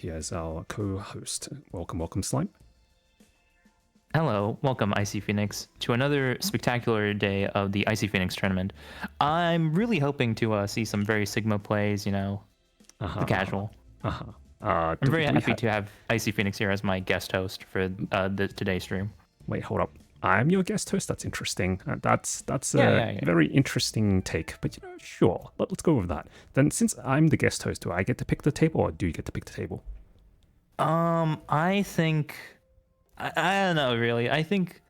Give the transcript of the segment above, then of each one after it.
Here's our co-host. Welcome, Slime. Hello, welcome Icy Phoenix to another spectacular day of the Icy Phoenix tournament. I'm really hoping to see some very Sigma plays, the casual. Uh-huh. I'm very Do we happy to have Icy Phoenix here as my guest host for today's stream. Wait, hold up. I'm your guest host. That's interesting. That's Yeah. very interesting take. But sure. Let's go with that. Then, since I'm the guest host, do I get to pick the table, or do you get to pick the table? I think I don't know really. I think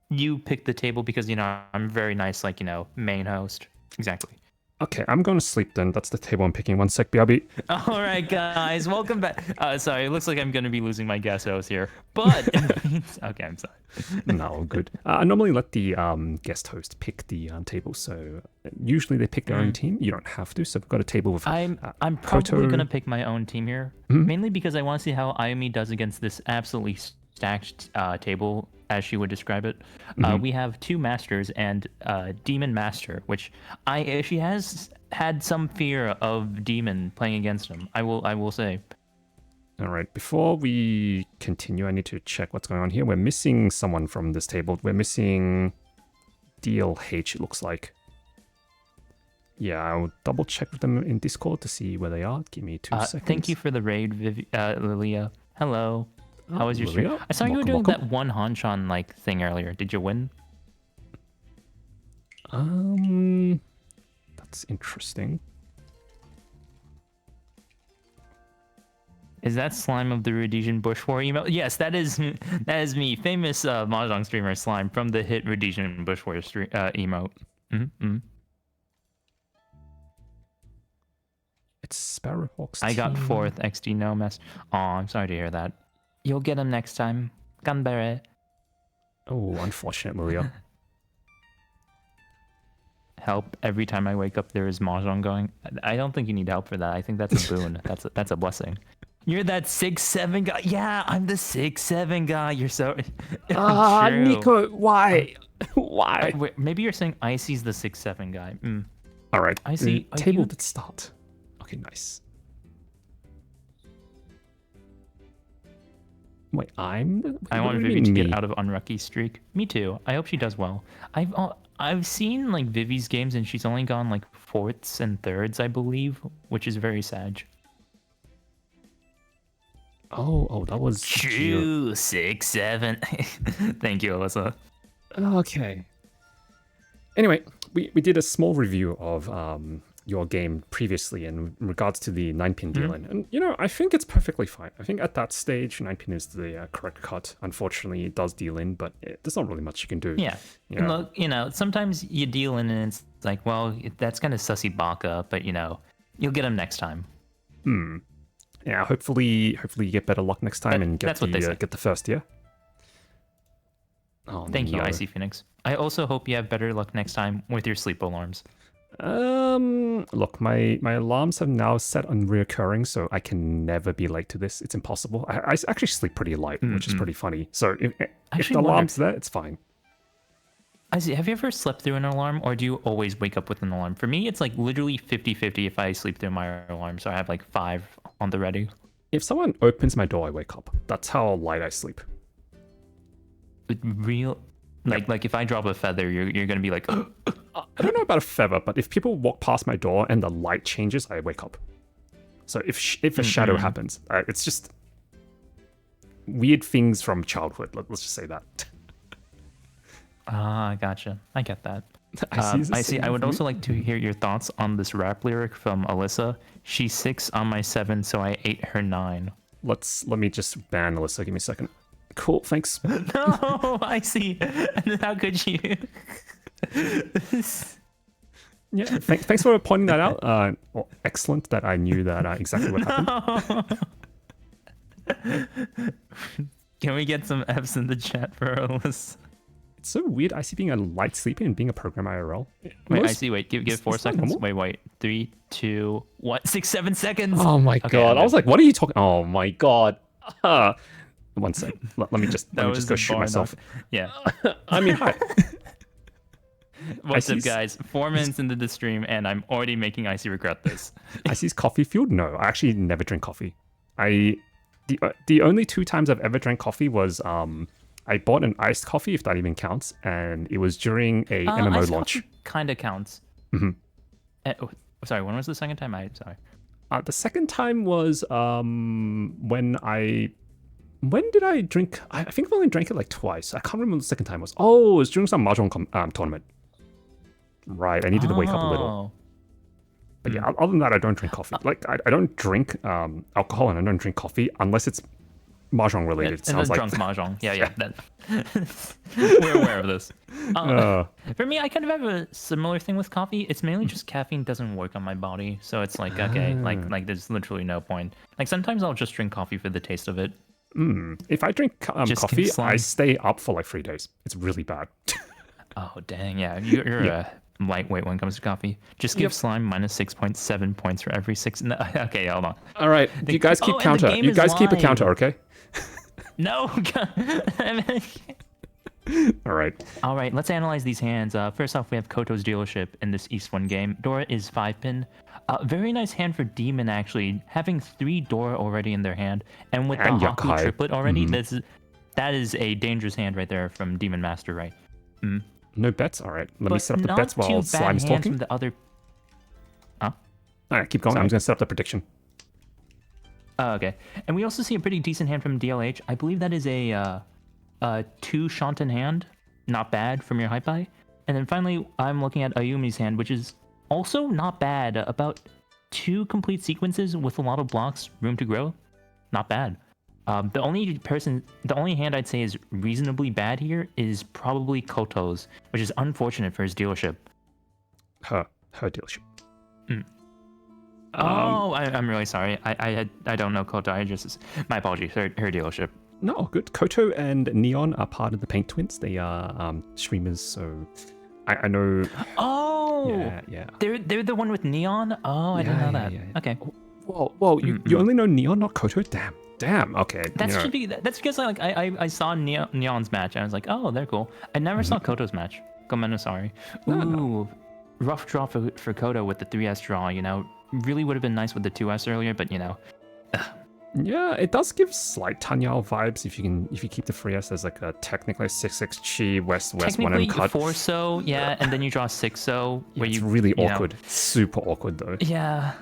you pick the table because I'm very nice, like main host. Exactly. Okay, I'm going to sleep then. That's the table I'm picking. One sec, BRB. All right, guys, welcome back. Sorry, it looks like I'm going to be losing my guest host here, but okay, I'm sorry. No, good. I normally let the guest host pick the table, so usually they pick their own team. You don't have to. So we've got a table with. I'm probably Proto. going to pick my own team here, mainly because I want to see how Ayumi does against this absolutely stacked table, as she would describe it. We have two masters and Demon Master, which she has had some fear of Demon playing against him. I will say. All right, before we continue, I need to check what's going on here. We're missing someone from this table. We're missing DLH, it looks like. Yeah, I'll double check with them in Discord to see where they are. Give me 2 seconds. Thank you for the raid, Lilia. Hello. How was your stream? Lilia? I saw you were doing Welcome. that one Hanshan like thing earlier. Did you win? That's interesting. Is that Slime of the Rhodesian Bush War email? Yes, that is me, famous Mahjong streamer Slime from the hit Rhodesian Bush War emote. It's Sparrowhawk's I got team. 4th XD no mess. Oh, I'm sorry to hear that. You'll get him next time. Ganbare. Oh, unfortunate, Lilia. Help every time I wake up. There is Mahjong going. I don't think you need help for that. I think that's a boon. that's a blessing. You're that 6'7" guy. Yeah, I'm the 6'7" guy. You're so. True. Nico, why? Why? Wait, maybe you're saying Icy's the 6'7" guy. All right, I see. the table did start. Okay, nice. Wait, I want Vivi to get out of unlucky streak. Me too. I hope she does well. I've seen like Vivi's games and she's only gone like 4ths and 3rds, I believe, which is very sad. Oh, that was True 6'7". Thank you, Alyssa. Okay. Anyway, we did a small review of your game previously in regards to the 9-pin deal-in. And, I think it's perfectly fine. I think at that stage, 9-pin is the correct cut. Unfortunately, it does deal in, but there's not really much you can do. Yeah. Look, sometimes you deal in and it's like, well, that's kind of sussy baka, but, you'll get him next time. Yeah, hopefully you get better luck next time and get the first year. Oh, Thank you, Icy Phoenix. I also hope you have better luck next time with your sleep alarms. Look, my alarms have now set on reoccurring, so I can never be late to this. It's impossible. I actually sleep pretty light, which is pretty funny. So if the alarm's there, it's fine. Icy, have you ever slept through an alarm, or do you always wake up with an alarm? For me, it's like literally 50-50 if I sleep through my alarm, so I have like 5 on the ready. If someone opens my door, I wake up. That's how light I sleep. Like if I drop a feather, you're gonna be like. I don't know about a feather, but if people walk past my door and the light changes, I wake up. So if a shadow happens, it's just weird things from childhood. Let's just say that. Gotcha. I get that. I see. I would also like to hear your thoughts on this rap lyric from Alyssa. She's 6 on my 7, so I ate her 9. Let me just ban Alyssa. Give me a second. Cool, thanks. No, I see. How could you? Yeah, thanks for pointing that out. Excellent that I knew that exactly what happened. Can we get some F's in the chat for Alyssa? It's so weird. I see being a light sleeper and being a program IRL. Wait, I see. Wait, give it 4 seconds. Wait. 3, 2, 1, 6, 7 seconds. Oh my god! I was like, what are you talking? Oh my god! 1 sec. Let me just go shoot myself. Yeah. I mean, hi. What's up, guys? 4 minutes into the stream, and I'm already making Icy regret this. Icy's coffee fueled? No, I actually never drink coffee. I The only 2 times I've ever drank coffee was I bought an iced coffee, if that even counts, and it was during a MMO launch. Kind of counts. Mm-hmm. Sorry, when was the second time? Sorry. The second time was when did I drink? I think I've only drank it like twice. I can't remember what the second time was. Oh, it was during some mahjong tournament. Right, I needed to wake up a little. But yeah, other than that, I don't drink coffee. Like, I don't drink alcohol and I don't drink coffee unless it's mahjong related. And then drunk mahjong. Yeah. We're aware of this. For me, I kind of have a similar thing with coffee. It's mainly just caffeine doesn't work on my body. So it's like, okay, like there's literally no point. Like sometimes I'll just drink coffee for the taste of it. If I drink coffee, I stay up for like 3 days. It's really bad. Oh, dang. Yeah, you're a lightweight when it comes to coffee. Just give slime minus 6.7 points for every 6. No, okay, hold on. All right, you guys keep counter. You guys keep a counter, okay? No. All right. All right, let's analyze these hands. First off, we have Koto's dealership in this East 1 game. Dora is 5-pin. Very nice hand for Demon, actually. Having 3 Dora already in their hand. And with the Haku triplet already, that is a dangerous hand right there from Demon Master, right? No bets? All right. Let me set up the bets while Slime's talking. From the other... Huh? All right, keep going. Sorry. I'm just going to set up the prediction. Okay. And we also see a pretty decent hand from DLH. I believe that is a 2 Shanten hand. Not bad from your Hypai. And then finally, I'm looking at Ayumi's hand, which is also not bad. About 2 complete sequences with a lot of blocks, room to grow. Not bad. The only hand I'd say is reasonably bad here is probably Koto's, which is unfortunate for his dealership. Her dealership. I'm really sorry. I don't know Koto. My apologies. Her dealership. No, good. Koto and Neon are part of the Paint Twins. They are streamers, so I know. Oh, yeah. They're the one with Neon. Oh, I didn't know that. Yeah. Okay. Whoa, you only know Neon, not Koto? Damn. Okay. That's because I saw Neon's match and I was like, oh, they're cool. I never saw Koto's match. Sorry. Ooh, rough draw for Koto with the 3S draw. Really would have been nice with the 2S earlier, but Yeah, it does give slight Tanyao vibes if you keep the 3S as like a technically 6-6 chi west 1M cut. 4-so, yeah, and then you draw 6-so. It's really awkward. Super awkward though. Yeah.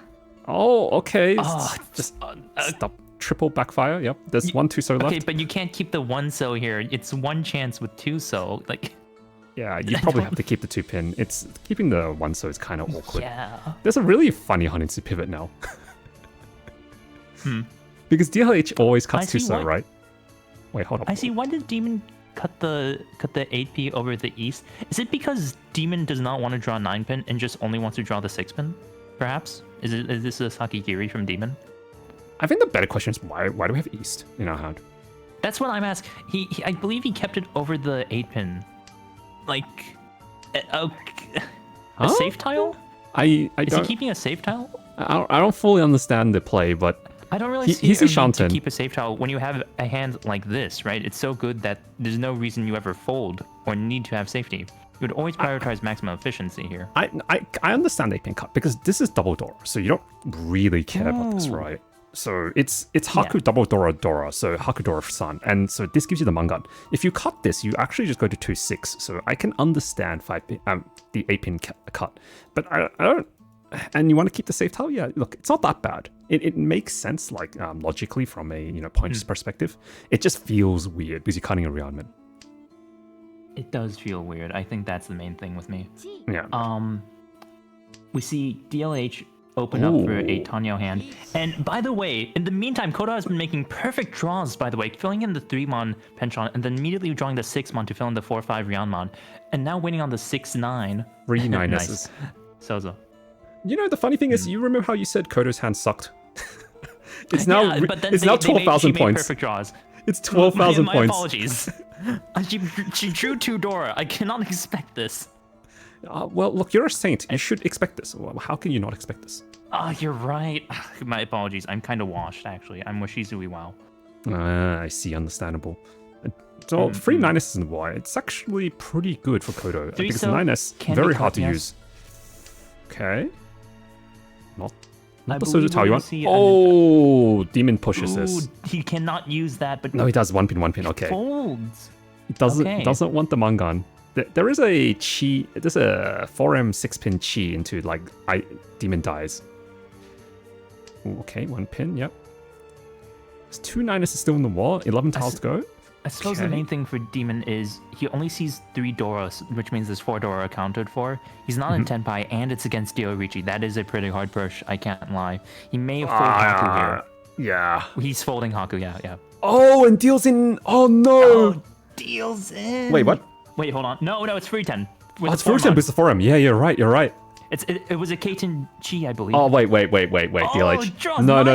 Oh, okay. Just stop. Triple backfire. Yep. There's 1 2-so left. Okay, but you can't keep the 1-so here. It's 1 chance with 2-so. Like. Yeah, you probably have to keep the 2-pin. It's keeping the 1-so is kind of awkward. Yeah. There's a really funny Honitsu pivot now. Because DLH always cuts 2-so, right? Wait, hold on. I see. Why did Demon cut the 8P over the East? Is it because Demon does not want to draw 9-pin and just only wants to draw the 6-pin? Perhaps? Is this a Sakigiri from Demon? I think the better question is why do we have East in our hand? That's what I'm asking. I believe he kept it over the 8-pin. Like, a safe tile? Is he keeping a safe tile? I don't fully understand the play, but I don't really see he's a need to Shanten. keep a safe tile when you have a hand like this, right? It's so good that there's no reason you ever fold or need to have safety. You would always prioritize maximum efficiency here. I understand 8-pin cut because this is double Dora, so you don't really care about this, right? So it's Haku double Dora, so Haku Dora San, and so this gives you the Mangan. If you cut this, you actually just go to 2-6. So I can understand the 8-pin cut, but I don't. And you want to keep the safe tile? Yeah, look, it's not that bad. It makes sense, like logically from a pointer's perspective. It just feels weird because you're cutting a rearmament. It does feel weird. I think that's the main thing with me. Yeah. We see DLH open up for a Tanyo hand. And by the way, in the meantime, Koda has been making perfect draws, by the way, filling in the 3-mon penchant and then immediately drawing the 6-mon to fill in the 4-5 Ryanmon. And now winning on the 6-9. 3 9s. Nice. Sozo. The funny thing is, you remember how you said Koto's hand sucked? It's now 12,000 points. Perfect draws. It's 12,000 points. My apologies. She drew 2 Dora. I cannot expect this. Well, look, you're a saint. You should expect this. How can you not expect this? You're right. My apologies. I'm kind of washed, actually. I'm Washizui wow. I see. Understandable. So 3 9s isn't why. It's actually pretty good for Koto. Because 9s, very hard to use. Okay. Not I the believe Soju we're you gonna want. see Oh, Demon pushes Ooh, this. he cannot use that, but No, he does. One pin. Okay. folds. It doesn't Okay. doesn't want the Mangan. There is a chi. There's a 4M 6-pin chi into like Demon dies. Ooh, okay, 1 pin. Yep. There's 2 9s still in the wall. 11 tiles to go. I suppose the main thing for Demon is he only sees 3 Doras, which means there's 4 Dora accounted for. He's not in Tenpai, and it's against Diorichi. That is a pretty hard push, I can't lie. He may have folded Haku here. Yeah. He's folding Haku, yeah. Oh, and deals in. Oh no. Oh, deals in. Wait, what? Wait, hold on. No, it's free 10. Oh, it's 410 boost the 4M. Yeah, you're right. It was a Keiten Chi, I believe. Oh, wait, DLH. Draws No. You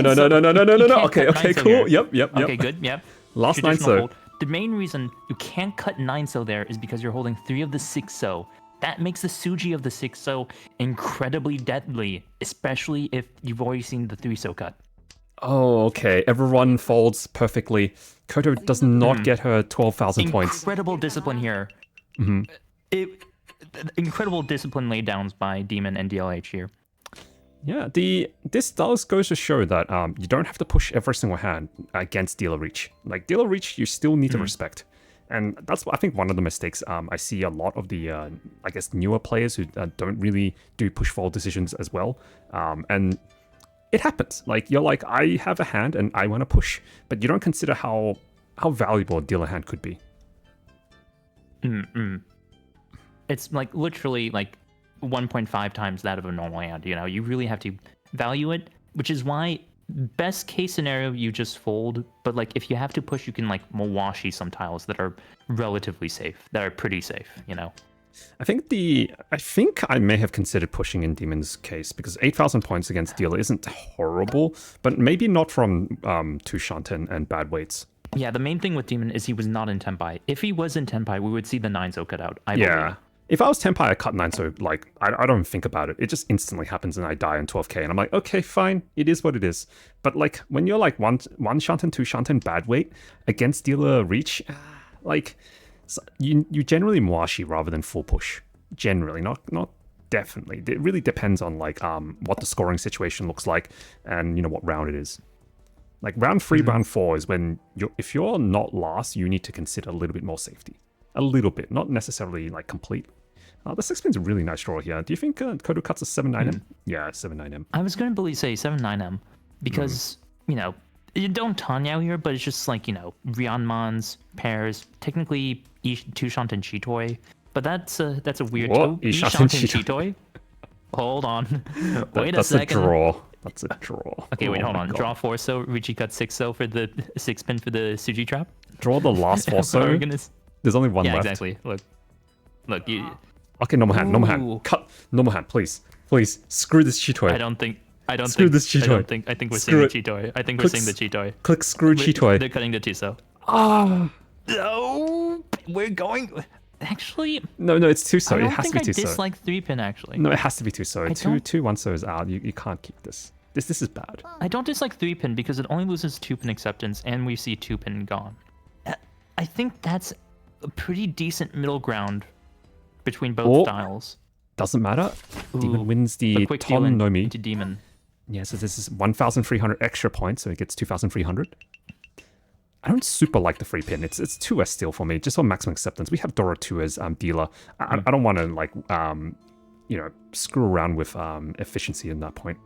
Okay, can't cut cool. 9 so Yep. Okay, good, yep. Last 9 Traditional so. hold. The main reason you can't cut 9 so there is because you're holding 3 of the 6 so. That makes the Suji of the 6 so incredibly deadly, especially if you've already seen the 3 so cut. Oh, okay. Everyone folds perfectly. Koto does not get her 12,000 points. Incredible discipline here. Incredible discipline laydowns by Demon and DLH here. Yeah, this does go to show that you don't have to push every single hand against dealer reach. Like dealer reach, you still need to respect, and that's I think one of the mistakes I see a lot of the I guess newer players who don't really do push fold decisions as well, and it happens. Like you're like I have a hand and I want to push, but you don't consider how valuable a dealer hand could be. It's like literally like 1.5 times that of a normal hand. You know, you really have to value it, which is why best case scenario you just fold. But like if you have to push, you can like mawashi some tiles that are relatively safe, that are pretty safe. You know. I think I may have considered pushing in Demon's case because 8,000 points against dealer isn't horrible, but maybe not from Tushanten and bad weights. Yeah, the main thing with Demon is he was not in Tenpai. If he was in Tenpai, we would see the 9-0 cut out, I believe. If I was Tenpai, I cut 9, so like I don't think about it. It just instantly happens and I die on 12k and I'm like, okay, fine, it is what it is. But like when you're like one Shanten, 2 Shanten bad weight against dealer reach, like you generally mawashi rather than full push. Generally, not definitely. It really depends on like what the scoring situation looks like and you know what round it is. Like round 3, round 4 is when if you're not last, you need to consider a little bit more safety. A little bit, not necessarily like complete. The 6-pin's a really nice draw here. Do you think Kodo cuts a 7-9M? Yeah, 7-9M. I was going to say 7-9M because, you know, you don't Tanyao here, but it's just like, you know, Ryanmon's pairs, technically Tushanten Chitoi, but that's a weird Ishanten Chitoi? Hold on. Wait a second. That's a draw. Okay, wait, hold on. God. Draw 4 so, Richie cut 6 so for the 6-pin for the Suji trap. Draw the last 4 so. There's only one left. Yeah, exactly. Look, you... Okay, normal hand. Cut. Normal hand, please. Screw this Chitoi. Screw this Chitoi. I think we're seeing the Chitoi. I think we're seeing the Chitoi. Click screw Chitoi. They're cutting the Tiso. No, we're going... Actually... No, it's 2 so. It has to be 2 so. I dislike 3-pin, actually. No, it has to be 2 so. 2 1 so is out. You can't keep this. This is bad. I don't dislike 3-pin because it only loses 2-pin acceptance and we see 2-pin gone. I think that's a pretty decent middle ground between both styles. Doesn't matter. Demon wins the Ton Nomi. To Demon. Yeah, so this is 1,300 extra points, so it gets 2,300. I don't super like the free pin. It's 2S still for me, just on maximum acceptance. We have Dora 2 as dealer. I don't want to like you know, screw around with efficiency in that point.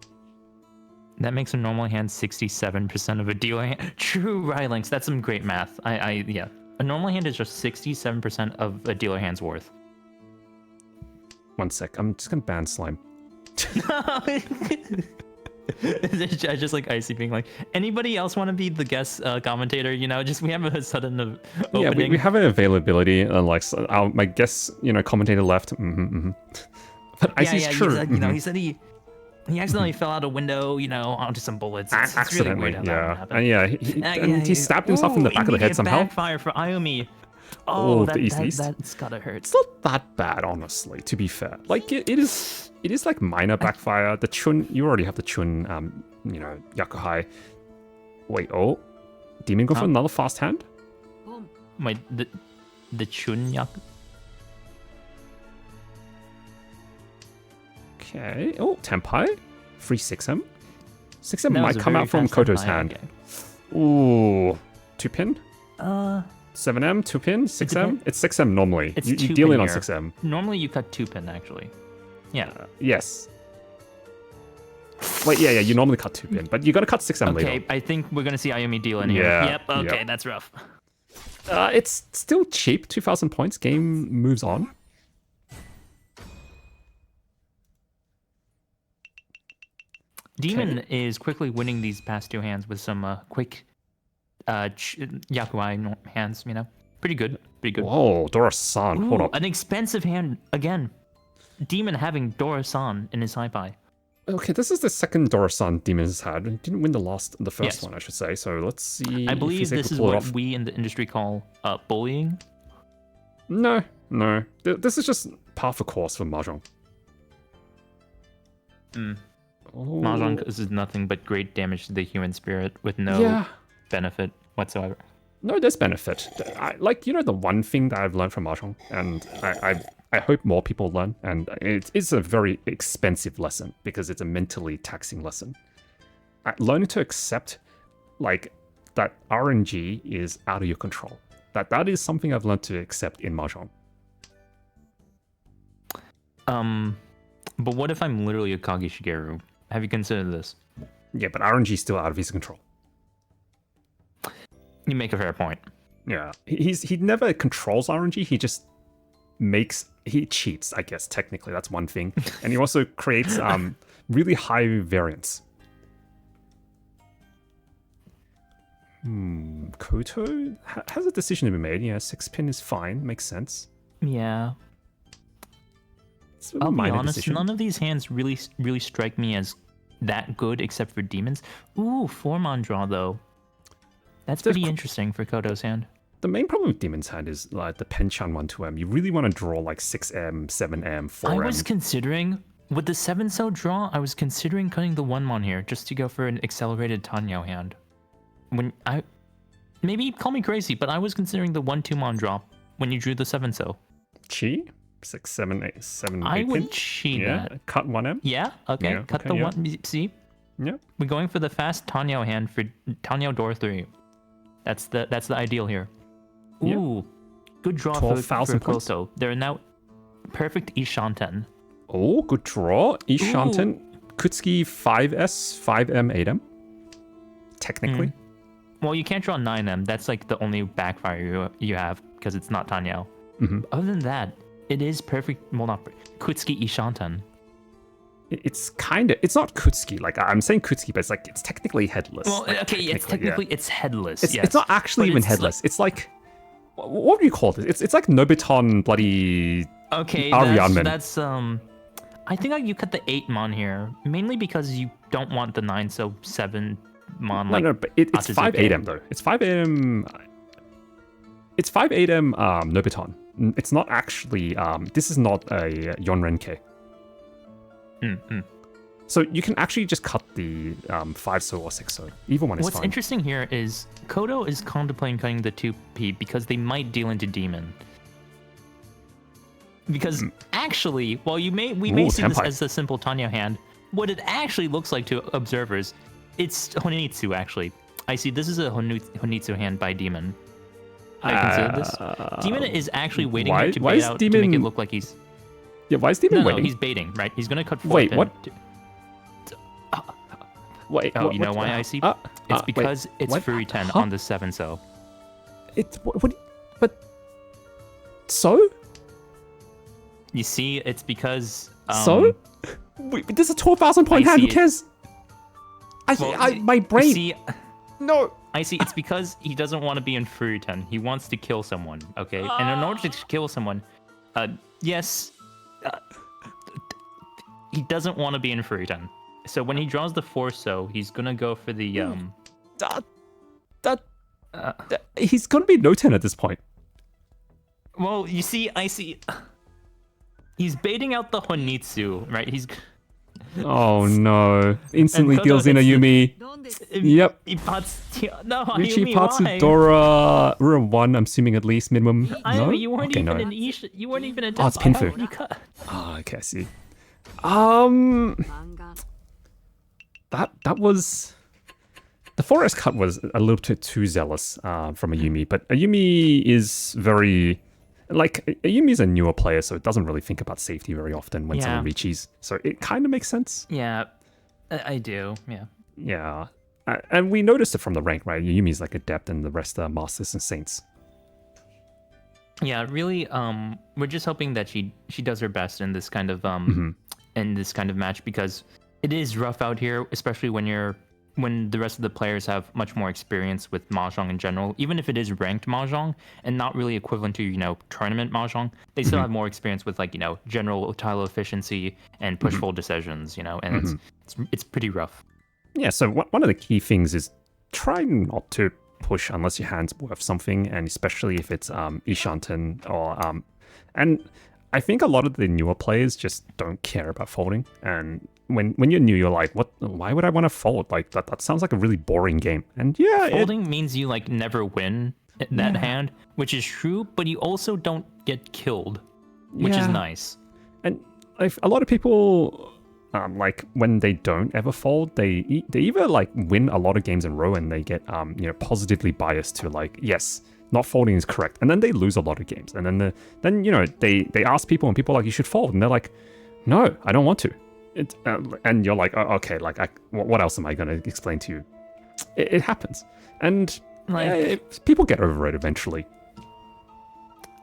That makes a normal hand 67% of a dealer hand. True, Rylinks. That's some great math. Yeah. A normal hand is just 67% of a dealer hand's worth. 1 sec. I'm just gonna ban slime. I just like Icy being like, anybody else want to be the guest commentator? You know, just we have a sudden opening. Yeah, we have an availability. Like my guest, you know, commentator left. But Icy's true. Said, you know, he said he accidentally fell out a window, you know, onto some bullets. It's accidentally, really weird how that and yeah, he stabbed himself in the back of the head somehow. Backfire for Ayumi. Oh, that's gotta hurt. It's not that bad, honestly. To be fair, like it is like minor backfire. The Chun, you already have the Chun, you know, Yakuhai. Wait, Demon go for another fast hand. Wait, the Chun Yaku. Okay. Tenpai, free 6M. 6M That was might a come very out from fast Koto's turn. hand. Ooh, 2-pin? Uh, 7M, 2-pin, 6M? depends. It's 6M normally. It's You 2-pin deal in on here. 6M. Normally you cut 2-pin, actually. Yeah. Yes. Wait, yeah, you normally cut 2-pin, but you gotta cut 6M Okay, later. I think we're gonna see Ayumi deal in here. Yeah, Yep, okay, yep. that's rough. It's still cheap, 2,000 points. Game moves on. Demon is quickly winning these past two hands with some quick Yakuai hands, you know? Pretty good, pretty good. Whoa, Dora-san, hold Ooh, up. an expensive hand again. Demon having Dora-san in his hi-fi. Okay, this is the second Dora-san Demon's had. Didn't win the first Yes. one, I should say. So let's see. I if believe he's able this to is pull it what off. we in the industry call bullying. No. This is just par for course for Mahjong. Mm. Oh. Mahjong is nothing but great damage to the human spirit with no Yeah. benefit whatsoever. No, there's benefit. The one thing that I've learned from Mahjong, and I hope more people learn, and it's a very expensive lesson because it's a mentally taxing lesson. Learning to accept, that RNG is out of your control. That is something I've learned to accept in Mahjong. But what if I'm literally a Kage Shigeru? Have you considered this? Yeah, but RNG is still out of his control. You make a fair point. Yeah, he never controls RNG. He just he cheats. I guess technically that's one thing, and he also creates really high variance. Koto has a decision to be made. Yeah, 6-pin is fine. Makes sense. Yeah. It's a I'll be minor honest, decision. none of these hands really strike me as that good except for demons. Ooh, 4-mon draw though. That's pretty interesting for Koto's hand. The main problem with Demon's hand is like the Penchan 1-2M. You really want to draw like 6M, 7M, 4M. I was considering, with the 7-so draw, I was considering cutting the 1-mon here just to go for an accelerated Tanyo hand. Maybe call me crazy, but I was considering the 1-2-mon draw when you drew the 7-so. Chi? 6, 7, 8, 7, 8 I pin? would cheat Yeah, that. cut 1M. Yeah, okay, Yeah, cut okay, the yeah. 1. See? Yeah. We're going for the fast Tanyo hand for Tanyo Door 3. That's the ideal here. Yeah. Ooh, good draw for 12,000 points. Koto. They're now perfect Ishanten. Oh, good draw. Ishanten, Kutsuki 5S, 5M, 8M. Technically. Well, you can't draw 9M. That's like the only backfire you have because it's not Tanyo. Mm-hmm. Other than that, it is perfect. Well, not Kutsuki Ishanten. It's not Kutsuki. Like, I'm saying Kutsuki, but it's technically headless. Well, like, okay, it's technically it's headless. It's, yes. it's not actually But even it's headless. It's like, what do you call this? It's like Nobiton bloody Okay, Arianmen. that's I think you cut the 8-mon here mainly because you don't want the 9-so 7-mon. No, but it's Atsuzuke. 5-8M though. It's 5-8M. It's 5-8M Nobiton. It's not actually. This is not a Yonrenke. So you can actually just cut the 5-so or 6-so. Either one is What's fine. interesting here is Koto is contemplating cutting the 2P because they might deal into Demon. Because actually, while we may see this Tenpai. as a simple Tanyo hand, what it actually looks like to observers, it's Honitsu actually. I see this is a Honitsu hand by Demon. I consider this. Demon is actually waiting why- here to why bait is out to make Demon- it look like he's... Yeah, why is Demon No, waiting? he's baiting, right? He's gonna cut 4 Wait, pin. what? Wait, Oh, you know why I see? It's because it's what? Furi 10 Huh? on the 7-so. It's but so You see, it's because so wait, there's a 12,000 point I hand. see Who it. cares? My brain. See, No. I see. It's because he doesn't want to be in Furi 10. He wants to kill someone. Okay, and in order to kill someone, yes, he doesn't want to be in Furi 10. So when he draws the 4-so, he's gonna go for the He's gonna be no 10 at this point. Well, you see, I see. He's baiting out the Honitsu, right? He's Oh no! Instantly And Koto deals in a hits Yumi. Yep. No, Richie Ayumi, why? Patsudora. We're 1, I'm assuming at least minimum. No. Ayumi, you weren't Okay, even no. an Isha. You weren't even a. Oh, it's Pinfu. You cut. Ah, okay, I see. that was the forest cut was a little bit too zealous from Ayumi, but Ayumi is very like Ayumi's a newer player, so it doesn't really think about safety very often when someone reaches. So it kind of makes sense. Yeah, I do. Yeah. Yeah. And we noticed it from the rank, right? Yumi's like adept and the rest are masters and saints. Yeah, really. We're just hoping that she does her best in this kind of in this kind of match, because it is rough out here, especially when the rest of the players have much more experience with mahjong in general. Even if it is ranked mahjong and not really equivalent to tournament mahjong, they still have more experience with general tile efficiency and push-pull decisions. And it's pretty rough. Yeah. So one of the key things is try not to push unless your hand's worth something, and especially if it's Ishanten or and I think a lot of the newer players just don't care about folding. And when you're new, you're like, what? Why would I want to fold? Like that sounds like a really boring game. And yeah, folding means you never win that hand, which is true, but you also don't get killed, which is nice. And a lot of people like when they don't ever fold, they either win a lot of games in a row and they get positively biased to yes, not folding is correct, and then they lose a lot of games, and then they ask people and people are like, you should fold, and they're like, no, I don't want to. And you're like, oh, okay, what else am I going to explain to you? It happens, and people get over it eventually.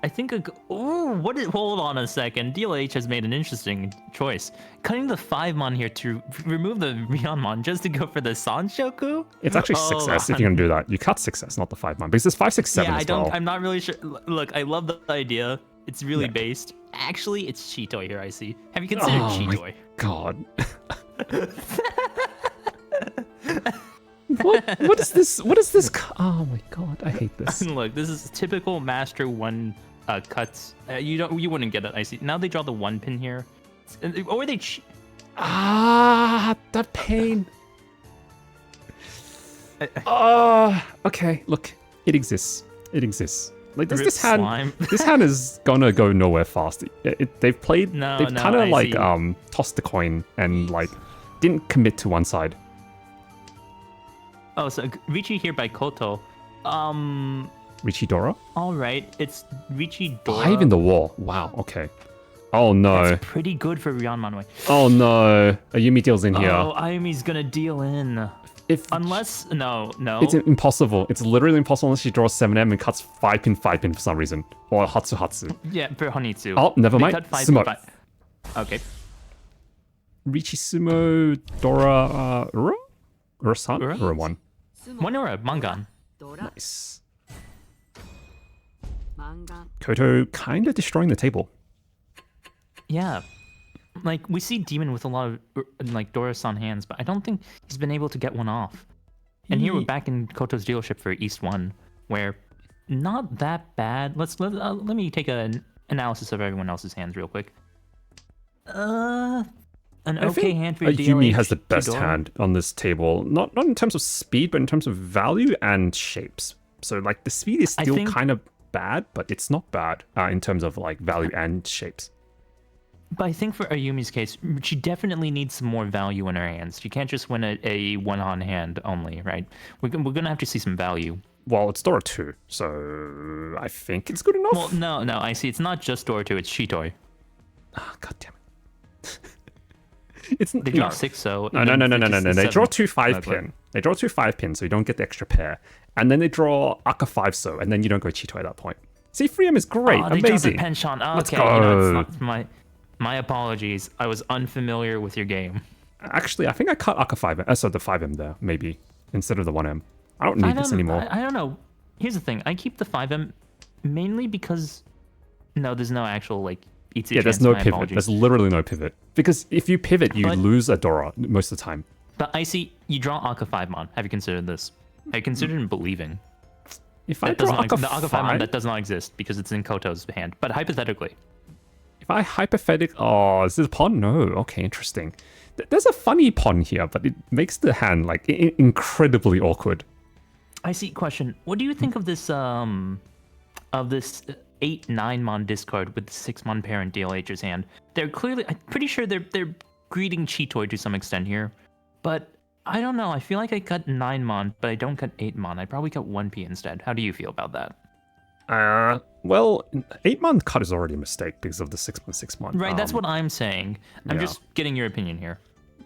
I think hold on a second. DLH has made an interesting choice. Cutting the 5-mon here to remove the Ryanmon just to go for the Sanshoku? It's actually success if you're going to do that. You cut success, not the 5-mon. Because there's 5, 6, 7 as well. I'm not really sure. Look, I love the idea. It's really based. Actually, it's Chitoi here, I see. Have you considered Chitoi? God. What is this? What is this? Oh my god, I hate this. Look, this is typical Master 1 cuts. You wouldn't get it, I see. Now they draw the 1 pin here. Or they the pain. Okay, look. It exists. It exists. Like this hand this hand is gonna go nowhere fast. They've played they've kind of tossed the coin and didn't commit to one side. Oh, so Richie here by Koto. Richie Dora? Alright, it's Richie Dora. 5 in the wall. Wow, okay. Oh no. That's pretty good for Ryanmon. Oh no. Ayumi deals in here. Oh, Ayumi's gonna deal in. No. It's impossible. It's literally impossible unless she draws 7M and cuts 5 pin for some reason. Or Hatsu. Yeah, for Honitsu. Oh, never mind. Sumo. Okay. Richie Sumo, Dora, Ura? Ura-san? Ura-1. 1 Ura, Mangan. Nice. Koto kind of destroying the table. Yeah. We see Demon with a lot of Dora-san hands, but I don't think he's been able to get one off. And here we're back in Koto's dealership for East 1, where not that bad. Let me take an analysis of everyone else's hands real quick. An okay hand for DLH. Yumi has the best hand on this table, not in terms of speed, but in terms of value and shapes. So the speed is still kind of bad, but it's not bad in terms of value and shapes. But I think for Ayumi's case, she definitely needs some more value in her hands. She can't just win a one-on hand only, right? We're gonna have to see some value. Well, it's Dora 2, so I think it's good enough. Well, no, I see. It's not just Dora 2, it's Chitoi. Oh, god damn it. They draw 6, so... No. They draw 2 5-pin. They draw 2 5-pin, so you don't get the extra pair. And then they draw Aka 5, so, and then you don't go Chitoi at that point. See, 3M is great, amazing. They draw the Penchant. Oh, Let's okay, go. It's not my apologies. I was unfamiliar with your game. Actually, I think I cut Aka 5M, so the 5M there, maybe, instead of the 1M. I don't need this anymore. I don't know. Here's the thing. I keep the 5M mainly because... No, there's no actual, there's no pivot. Apologies. There's literally no pivot. Because if you pivot, you lose a Dora most of the time. But I see you draw Aka 5-mon. Have you considered this? Have you considered believing? If I draw Aka the Aka 5-mon, that does not exist because it's in Koto's hand. But hypothetically. If I oh, is this a pawn? No. Okay, interesting. There's a funny pawn here, but it makes the hand incredibly awkward. I see. Question. What do you think of this 8-9-mon discard with the 6-mon pair in DLH's hand? They're clearly, I'm pretty sure they're greeting Chitoi to some extent here, but I don't know. I feel like I cut 9 mon, but I don't cut 8 mon. I probably cut 1p instead. How do you feel about that? Well, 8-month cut is already a mistake because of the 6.6 month. Right, that's what I'm saying. I'm yeah. just getting your opinion here.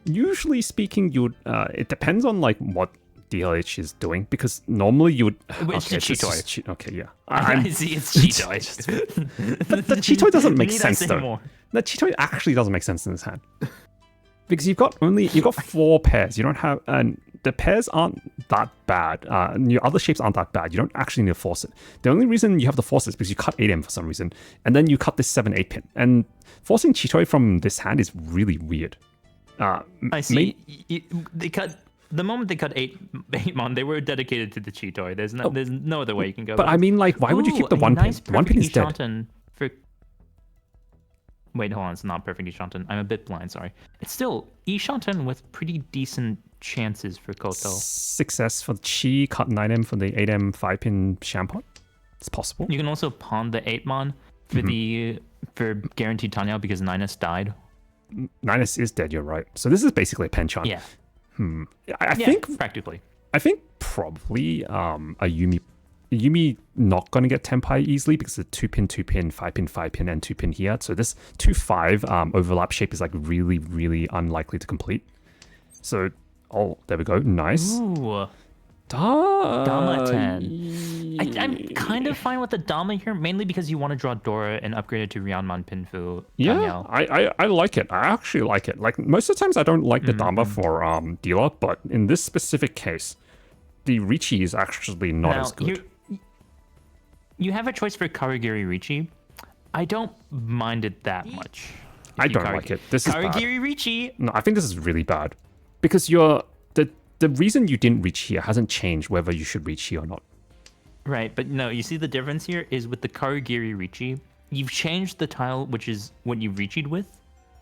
Usually speaking, you would. It depends on like what DLH is doing because normally you would. It's the Cheetoy. Okay, yeah. I see it's Cheetoy. But the Cheetoy doesn't make You need sense to say though. more. The Cheetoy actually doesn't make sense in this hand because you've got 4 pairs. You don't have, and the pairs aren't that bad. Your other shapes aren't that bad. You don't actually need to force it. The only reason you have to force it is because you cut 8M for some reason, and then you cut this 7-8 pin. And forcing Cheetoy from this hand is really weird. I see. They cut the moment they cut 8 mon. They were dedicated to the Cheetoy. There's no other way you can go. But I mean, like, why would you keep the one nice pin? The one pin is dead. For... Wait, hold on. It's not perfect Ishanten. I'm a bit blind. Sorry. It's still Ishanten with pretty decent chances for Koto. Success for the Chi, cut 9M for the 8M 5-pin Shampoo. It's possible. You can also pawn the 8 mon for guaranteed Tanyao because Ninus died. Ninus is dead, you're right. So this is basically a Penchant. Yeah. I think practically. I think probably a Yumi not gonna get Tenpai easily because the 2-pin, 2-pin, 5-pin, 5-pin, and 2-pin here. So this 2-5 overlap shape is like really, really unlikely to complete. So there we go. Nice. Ooh. Dama 10. I'm kind of fine with the Dama here, mainly because you want to draw Dora and upgrade it to Ryanman Pinfu. Yeah, I like it. I actually like it. Like, most of the times I don't like the Dama for dealer, but in this specific case, the Richi is actually not as good. You have a choice for Karigiri Richi. I don't mind it that much. I don't like it. This is bad. Karigiri Richi. No, I think this is really bad. Because the reason you didn't reach here hasn't changed whether you should reach here or not. Right, but no, you see the difference here is with the Karigiri Richi, you've changed the tile, which is what you reached with,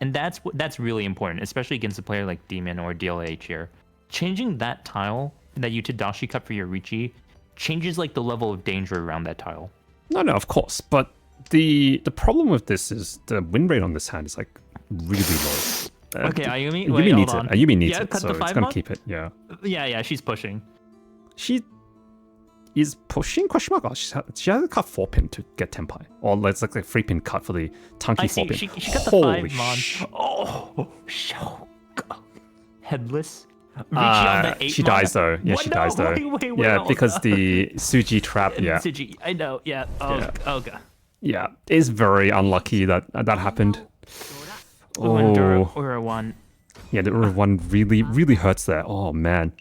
and that's really important, especially against a player like Demon or DLH here. Changing that tile that you Tadashi cut for your Richi changes like the level of danger around that tile. No, of course, but the problem with this is the win rate on this hand is like really low. Okay, Ayumi. Ayumi needs it. Ayumi needs it, cut so the it's gonna keep it. Yeah. Yeah, she's pushing. She is pushing? Question mark. Oh, she has to cut 4-pin to get Tenpai, or it's like a 3-pin cut for the Tanki 4-pin. She cut the 5 mon. Oh, headless. She dies though. Yeah, she dies though. Wait, yeah, because the Suji trap. Yeah. Suji, I know. Yeah. Oh god. Yeah, it's very unlucky that happened. Ura one. Yeah, the Ura one really hurts there. Oh man.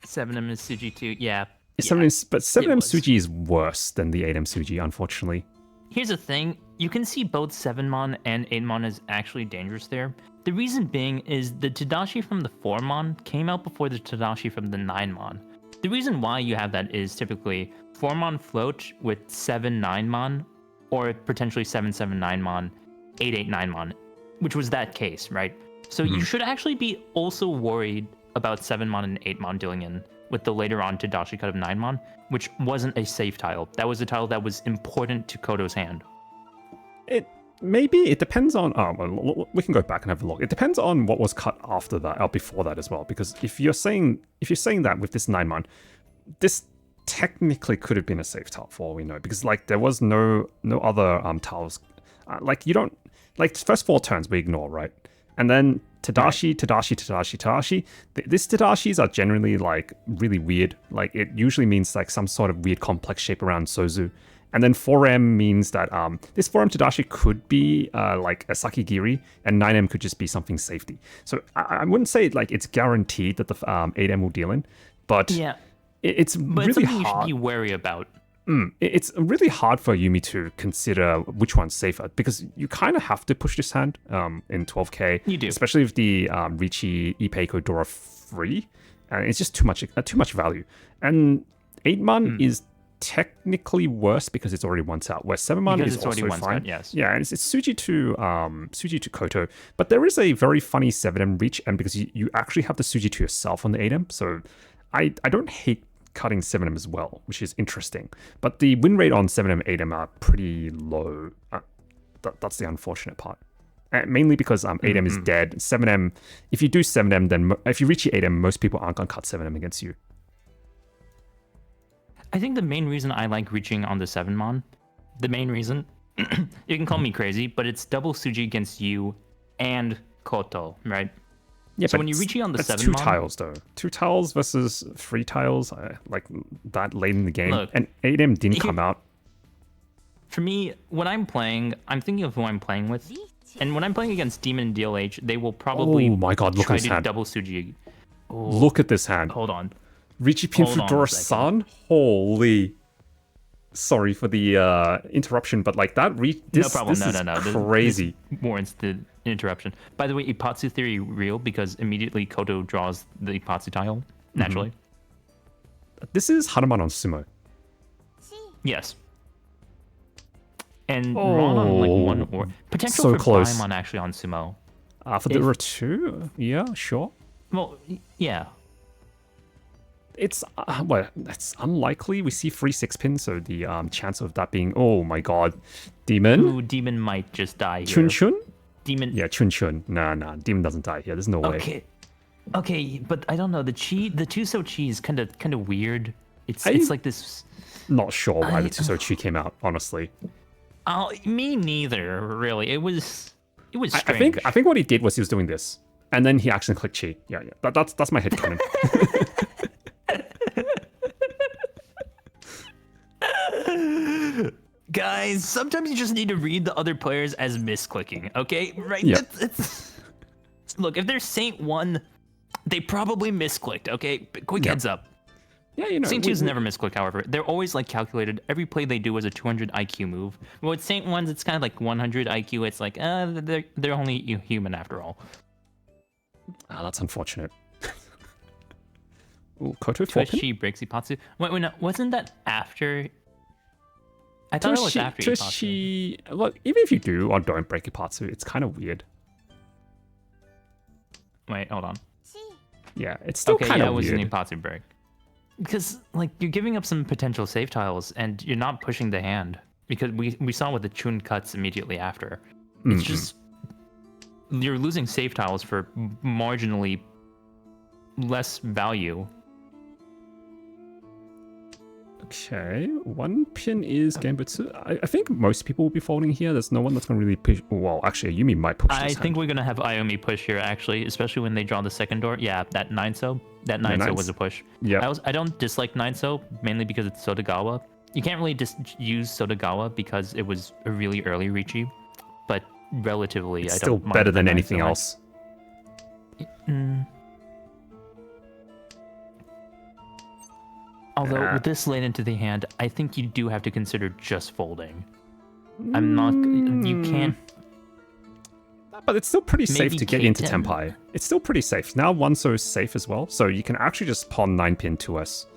7M is Suji too. Yeah. But 7M Suji is worse than the 8M Suji, unfortunately. Here's the thing. You can see both 7-mon and 8-mon is actually dangerous there. The reason being is the Tadashi from the 4-mon came out before the Tadashi from the 9-mon. The reason why you have that is typically 4-mon float with 7-9-mon or potentially 7-7-9-mon, 8-8-9-mon, which was that case, right? So you should actually be also worried about 7-mon and 8-mon dealing in with the later on Tadashi cut of 9-mon, which wasn't a safe tile. That was a tile that was important to Koto's hand. Maybe it depends on. Well, we can go back and have a look. It depends on what was cut after that, or before that as well. Because if you're saying that with this 9-mon, this technically could have been a safe tile for all we know. Because like there was no other tiles. Like you don't like first 4 turns we ignore, right? And then Tadashi. These Tadashis are generally like really weird. Like it usually means like some sort of weird complex shape around Sozu. And then 4M means that this 4M Tadashi could be like a Sakigiri, and 9M could just be something safety. So I wouldn't say like it's guaranteed that the 8M will deal in, but yeah, it's really hard. You should be wary about. It's really hard for Yumi to consider which one's safer because you kind of have to push this hand in 12k. You do, especially if the Richi Ipeiko Dora free, and it's just too much value. And 8-mon is technically worse because it's already once out, where 7-mon is also fine. Out, yes. Yeah, and it's Suji to Koto, but there is a very funny 7M reach, and because you actually have the Suji to yourself on the 8M, so I don't hate cutting 7M as well, which is interesting. But the win rate on 7M 8M are pretty low. That's the unfortunate part. Mainly because 8M is dead. 7M, if you do 7M, then if you reach your 8M, most people aren't going to cut 7M against you. I think the main reason I like reaching on the 7mon, the main reason, you can call me crazy, but it's double Suji against you and Koto, right? Yeah, so but when you're reaching on the 7mon... 2 tiles, though. 2 tiles versus 3 tiles, like that late in the game. Look, and 8M didn't come out. For me, when I'm playing, I'm thinking of who I'm playing with. And when I'm playing against Demon and DLH, they will probably oh my God, look try at this to hand. double Suji. Oh, look at this hand. Hold on. Richie Pinfudora-san? Holy... Sorry for the interruption, but like that, no problem. This is no. crazy. This warrants the interruption. By the way, Ipatsu theory real because immediately Koto draws the Ipatsu tile naturally. This is Hanuman on sumo. Yes. And wrong on like one or potential so for close. Paimon actually on sumo. For the two, yeah, sure. Well, yeah. It's that's unlikely. We see 3-6 pins, so the chance of that being, oh my God, Demon. Ooh, Demon might just die here. Chun. Demon. Yeah, Chun. Nah, Demon doesn't die here. There's no way. Okay, but I don't know. The Tuso Chi is kind of weird. It's like this. Not sure why the Tuso Chi came out, honestly. Oh, me neither. Really, it was strange. I think what he did was he was doing this, and then he actually clicked Chi. Yeah. That's my headcanon. Guys, sometimes you just need to read the other players as misclicking, okay? Right? Yep. Look, if they're Saint 1, they probably misclicked, okay? Quick heads up. Yeah, Saint 2's never misclick, however. They're always like calculated. Every play they do is a 200 IQ move. But with Saint 1s, it's kind of like 100 IQ. It's like, they're only human after all. That's unfortunate. Ooh, Koto Twitch 4 Chi breaks Ipatsu. Wait, no, wasn't that after? I thought it was after Ipatsu. Look, even if you do or don't break Ipatsu, it's kind of weird. Wait, hold on. Yeah, it's still kind of weird. Okay, yeah, it was an Ipatsu break. Because, like, you're giving up some potential save tiles, and you're not pushing the hand. Because we saw with the Chun cuts immediately after. It's just... You're losing save tiles for marginally less value. Okay, 1 pin is Gambitsu. I think most people will be folding here. There's no one that's going to really push. Well, actually, Yumi might push this I think we're going to have Ayumi push here, actually, especially when they draw the second door. Yeah, that 9-so. That 9-so was a push. Yeah. I don't dislike 9-so, mainly because it's Sotagawa. You can't really just use Sotagawa because it was a really early Riichi, but relatively, it's I still don't mind better than the anything 9-so. else. Although, with this late into the hand, I think you do have to consider just folding. I'm not... You can't... But it's still pretty safe Maybe to get into K10. Tenpai. It's still pretty safe. Now 1-so is safe as well, so you can actually just pawn 9-pin 2S.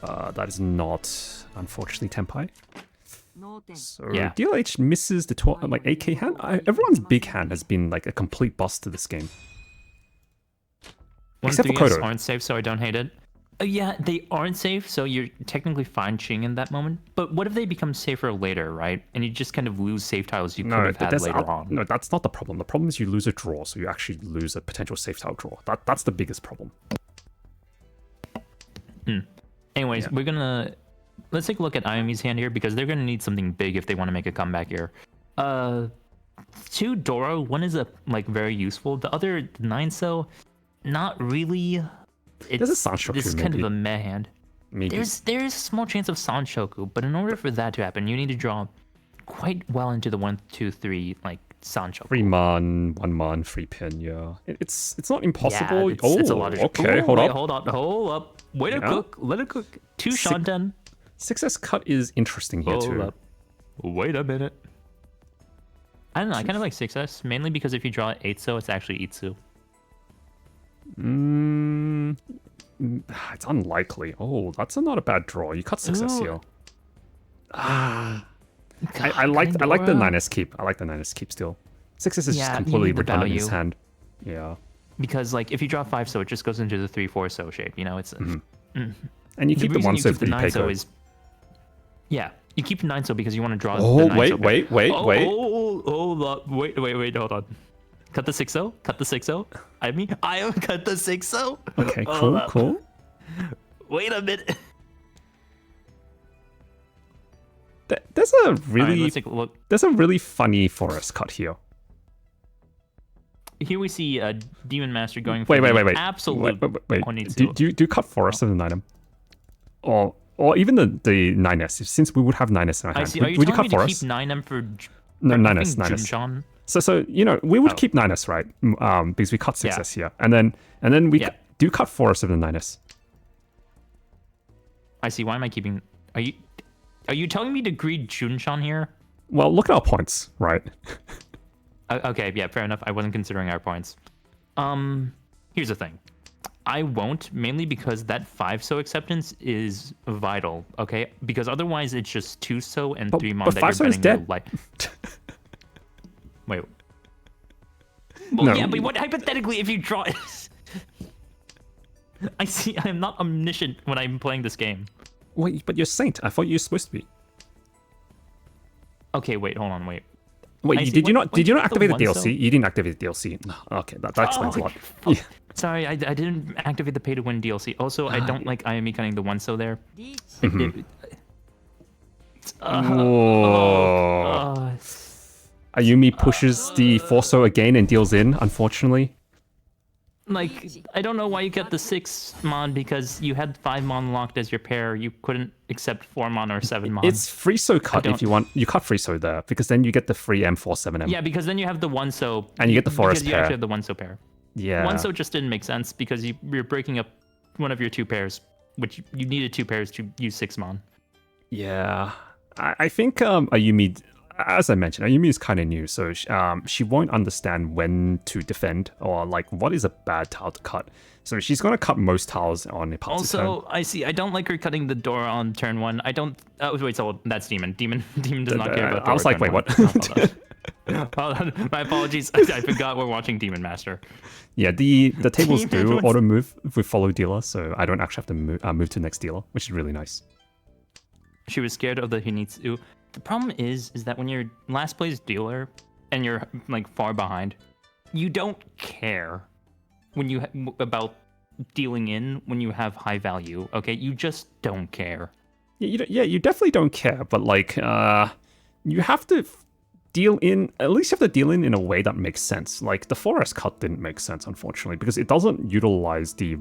That is not, unfortunately, Tenpai. So Yeah. DLH misses the like AK hand. Everyone's big hand has been like a complete bust to this game. Except for 1-3s Koto. aren't safe, so I don't hate it. Yeah, they aren't safe, so you're technically fine Ching in that moment. But what if they become safer later, right? And you just kind of lose save tiles you could have had later on. No, that's not the problem. The problem is you lose a draw, so you actually lose a potential safe tile draw. That's the biggest problem. Anyways, let's take a look at Ayumi's hand here, because they're gonna need something big if they want to make a comeback here. 2 Doro, one is very useful. The other 9-so, not really. There's a Sanshoku, This is kind of a meh hand. Maybe. There's a small chance of Sanshoku, but in order for that to happen, you need to draw quite well into the 1, 2, 3 Sanshoku. 3-mon, 1-mon, 3-pin, yeah. It's not impossible. Yeah, it's a lot of... Okay, Ooh, hold up. Wait to cook. Let it cook. 2 Shanten. 6S cut is interesting here too. Up. Wait a minute. I don't know. I kind of like 6S, mainly because if you draw 8-so, it's actually Itsu. It's unlikely. Oh, that's not a bad draw. You cut 6S here. I like the 9S keep. I like the 9S keep still. 6S is just completely redundant in his hand. Yeah. Because if you draw 5-so, it just goes into the 3-4-so shape. You know, it's... And you keep the 1-so for the 9-so is... Yeah, You keep 9 so because you want to draw. Oh, the 9 wait, so wait, wait, oh, wait. hold up. Wait, hold on. Cut the 6-0. Cut the 6-0. I am cut the 6-0. Okay, Hold cool. up. Wait a minute. There's a Alright, really let's take a look. there's a really funny forest cut here. Here we see a Demon Master going for Wait. the absolute Wait. Onitsu. Do you cut forest as an item? Or even the 9S, since we would have 9S in our I hand. see. Are you would you telling cut me to forest? keep 9M for No, for 9S, prepping 9S. Junjon? So we would Oh. keep 9S, right? Because we cut 6S here. And then we Yeah. do cut forest of the 9S. I see. Why am I keeping? Are you telling me to greed Junshan here? Well, look at our points, right? Okay, yeah, fair enough. I wasn't considering our points. Here's the thing. I won't, mainly because that 5-so acceptance is vital, okay? Because otherwise it's just 2-so and 3-mon but that 5-so you're is betting your dead. life. Wait. Well, No. yeah, but what hypothetically if you draw it? I see. I'm not omniscient when I'm playing this game. Wait, but you're Saint. I thought you were supposed to be. Okay, wait, hold on, wait. Wait, I see. did you not When you get activate the the DLC? 1-so? You didn't activate the DLC. Okay, that explains a lot. fuck. Yeah. Sorry, I didn't activate the pay to win DLC. Also, I don't like IME cutting the 1-so there. Mhm. Uh, Whoa. Ayumi pushes the 4-so again and deals in, unfortunately. like, I don't know why you kept the 6-mon because you had 5-mon locked as your pair. You couldn't accept 4-mon or 7-mon. It's free so cut don't- if you want. You cut free so there because then you get the free M47M. Yeah, because then you have the 1-so. And you get the forest because you pair. actually have the 1-so pair. Yeah. 1-so just didn't make sense because you're breaking up one of your 2 pairs, which you needed 2 pairs to use 6-mon. Yeah. I think Ayumi, as I mentioned, Ayumi is kind of new, so she won't understand when to defend or like what is a bad tile to cut. So she's gonna cut most tiles on a party turn. Also, I see. I don't like her cutting the door on turn 1. I don't. Oh, wait. So that's Demon. Demon does not care about. I was door like, turn wait, 1. what? Hold on. My apologies. I forgot we're watching Demon Master. Yeah, the tables do Demon auto move with follow dealer, so I don't actually have to move to next dealer, which is really nice. She was scared of the Hinitsu. The problem is that when you're last place dealer and you're like far behind, you don't care when you about dealing in when you have high value. Okay, you just don't care. Yeah, you definitely don't care, but like, you have to deal in. At least you have to deal in a way that makes sense. Like the forest cut didn't make sense, unfortunately, because it doesn't utilize the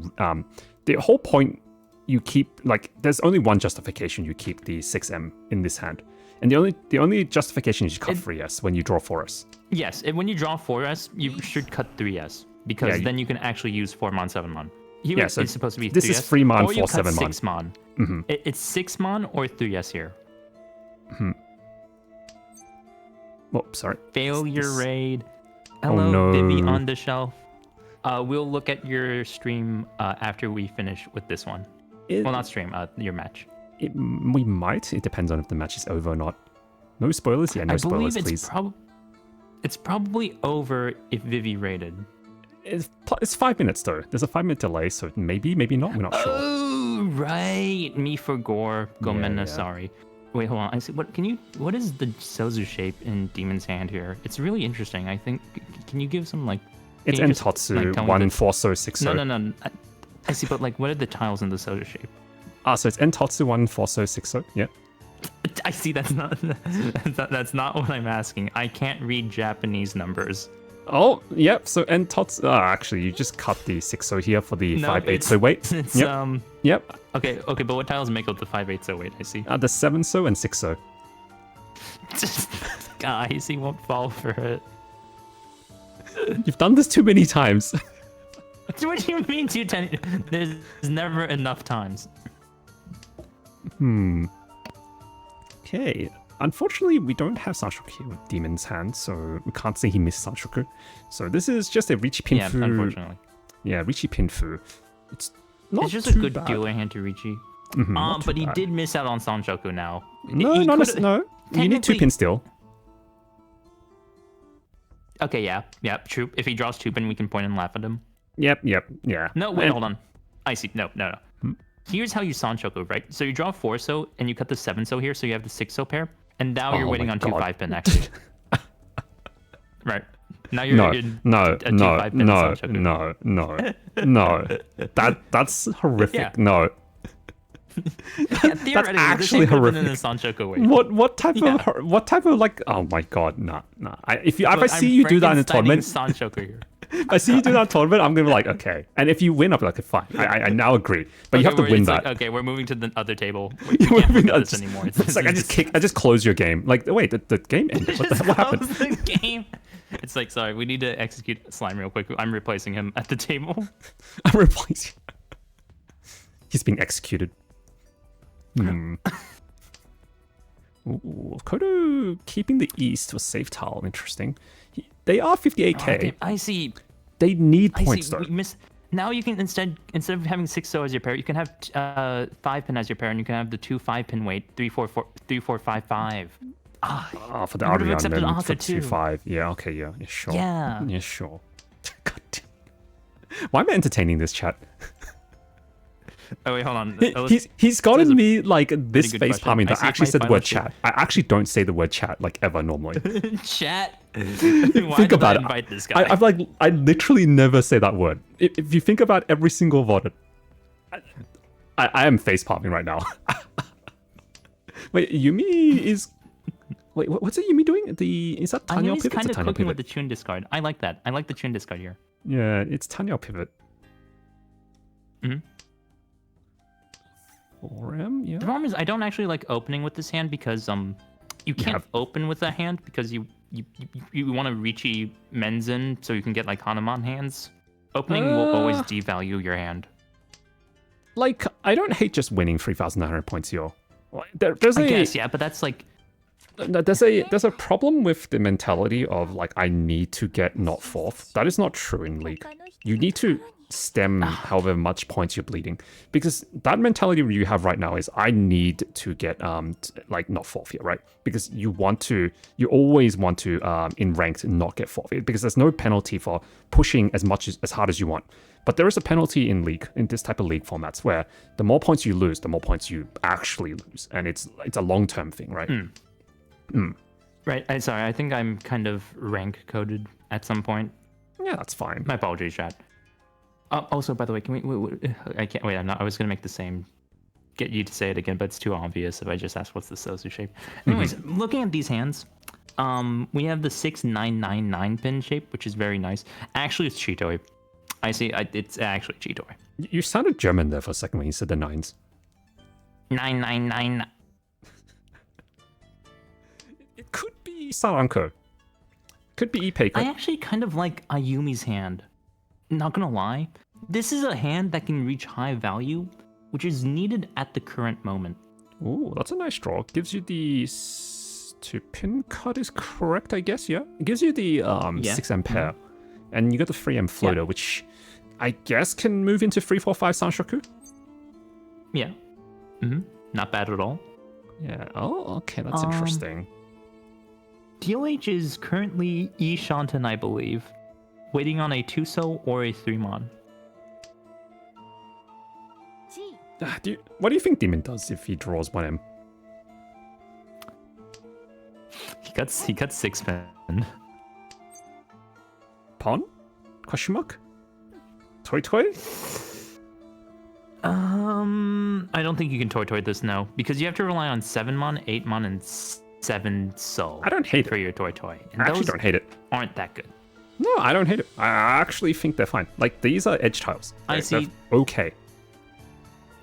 whole point. You keep like there's only one justification you keep the 6M in this hand, and the only justification is you cut 3S when you draw 4S. Yes, and when you draw 4S, you should cut 3S because then you can actually use 4-mon, 7-mon. Here Yeah, so it's supposed to be 3S. this is 3-mon, or you 4, cut 7-mon. 6-mon. Mm-hmm. It's 6-mon or 3S here. Oh, sorry. Failure raid. Hello, no. Vivi on the shelf. We'll look at your stream after we finish with this one. Well, not stream, your match. We might. It depends on if the match is over or not. No spoilers? Yeah, no spoilers, I believe please. it's probably over if Vivi raided. It's 5 minutes though. There's a 5-minute delay, so maybe not. We're not sure. Oh, right. Me for gore. Gomena, yeah. sorry. Wait, hold on. I see. What is the Sozu shape in Demon's Hand here? It's really interesting. I think. Can you give some like? It's can you just, Entotsu, like, tell me 1, the- 4, so 6, so. No. I see, but like, what are the tiles in the Sozu shape? So it's Entotsu, 1, 4, so 6, so. Yeah. I see. That's not what I'm asking. I can't read Japanese numbers. Oh, yep. So Entotsu. Actually, you just cut the 6, so here for the 5, 8, so wait. It's Yep. Yep. Okay, but what tiles make up the 5-8 so wait, I see. The 7, so and 6, so. Guys, he won't fall for it. You've done this too many times. What do you mean there's never enough times. Okay. Unfortunately, we don't have Sanshoku here with Demon's Hand, so we can't say he missed Sanshoku. So this is just a Richi Pinfu. Yeah, unfortunately. Yeah, Richi Pinfu. It's not It's just too a good bad. dealer hand to Richi. Not too But he bad. did miss out on Sanshoku now. No, He not could've- necessarily. No, you need 2 technically- pins still. Okay, yeah, true. If he draws 2 pin, we can point and laugh at him. Yep, yeah. No, wait, And- hold on. I see. No. here's how you Sanchoku, right? So you draw 4-so, and you cut the 7-so here, so you have the 6-so pair. And now you're waiting on 2 5-pin, actually. Right. Now you're in a 2 5-pin Sanchoku. No. That's horrific. Yeah. No. Yeah, theoretically, actually this horrific. horrific. In the Sanchoku way. What type of like? Oh my god, nah. If I Look, see you do that in a tournament, Sanchoku here. if I see you do that in a tournament, I'm gonna be like, okay. And if you win, I'll be like, fine. I now agree, but you have to win that. Like, okay, we're moving to the other table. We can't look at this anymore. It's like I just close your game. Like, wait, the game ended. What happened? The game. It's like, sorry, we need to execute Slime real quick. I'm replacing him at the table. I'm replacing. He's being executed. Ooh, Kodo keeping the East was safe tile. Interesting. They are 58k. I see. They need points though. Now you can instead of having 6-so as your pair, you can have 5-pin as your pair, and you can have the 2 5-pin weight 3-4-5-5. For the Ariane then for 2-5. Yeah. Okay. Yeah. Sure. Yeah. Sure. God damn. Why am I entertaining this chat? Oh wait, hold on. He's gotten me like this face palming that I actually said the word chat. I actually don't say the word chat like ever normally. Chat. Think about it. Invite this guy? I literally never say that word. If you think about every single VOD, I am face palming right now. Wait, Yumi is. Wait, what's it Yumi doing? Is that Tanya Yumi's pivot? kind of Tanya cooking pivot. with the tune discard. I like that. I like the tune discard here. Yeah, it's Tanya pivot. Mm-hmm. 4M, yeah. The problem is I don't actually like opening with this hand because you can't open with that hand because you want to Richi Menzen so you can get like Hanuman hands. Opening will always devalue your hand. Like, I don't hate just winning 3,900 points here. I guess, yeah, but that's like... There's a problem with the mentality of like, I need to get not fourth. That is not true in League. You need to stem however much points you're bleeding, because that mentality you have right now is I need to get like not fourth here, right? Because you always want to in ranked not get fourth, because there's no penalty for pushing as hard as you want. But there is a penalty in League, in this type of League formats, where the more points you lose, the more points you actually lose, and it's a long-term thing, right? Right. Sorry, I think I'm kind of rank coded at some point. Yeah, that's fine. My apologies, chat. Also, by the way, can we? I can't wait. I was gonna make the same. Get you to say it again, but it's too obvious if I just ask what's the Sosu shape. Anyways, looking at these hands, we have the 6999 pin shape, which is very nice. Actually, it's Chitoi. I see. It's actually Chitoi. You sounded German there for a second when you said the nines. 999. It could be Saranko. Could be Ipeiko. I actually kind of like Ayumi's hand. Not gonna lie, this is a hand that can reach high value, which is needed at the current moment. Ooh, that's a nice draw. Gives you the 2-pin cut is correct, I guess, yeah? It gives you the 6 ampere. And you got the 3M floater, which I guess can move into 345 Sanshoku? Yeah. Not bad at all. Yeah, oh, okay, that's interesting. DLH is currently E-Shantan, I believe, waiting on a 2-so or a 3-mon. What do you think Demon does if he draws 1M? He got 6-pin. Pawn? Question mark? Toy? I don't think you can toy this now, because you have to rely on 7-mon, 8-mon, and 7-so. I don't hate it. For your toy. And I actually don't hate it. Aren't that good. No, I don't hate it. I actually think they're fine. Like, these are edge tiles. I see. They're okay.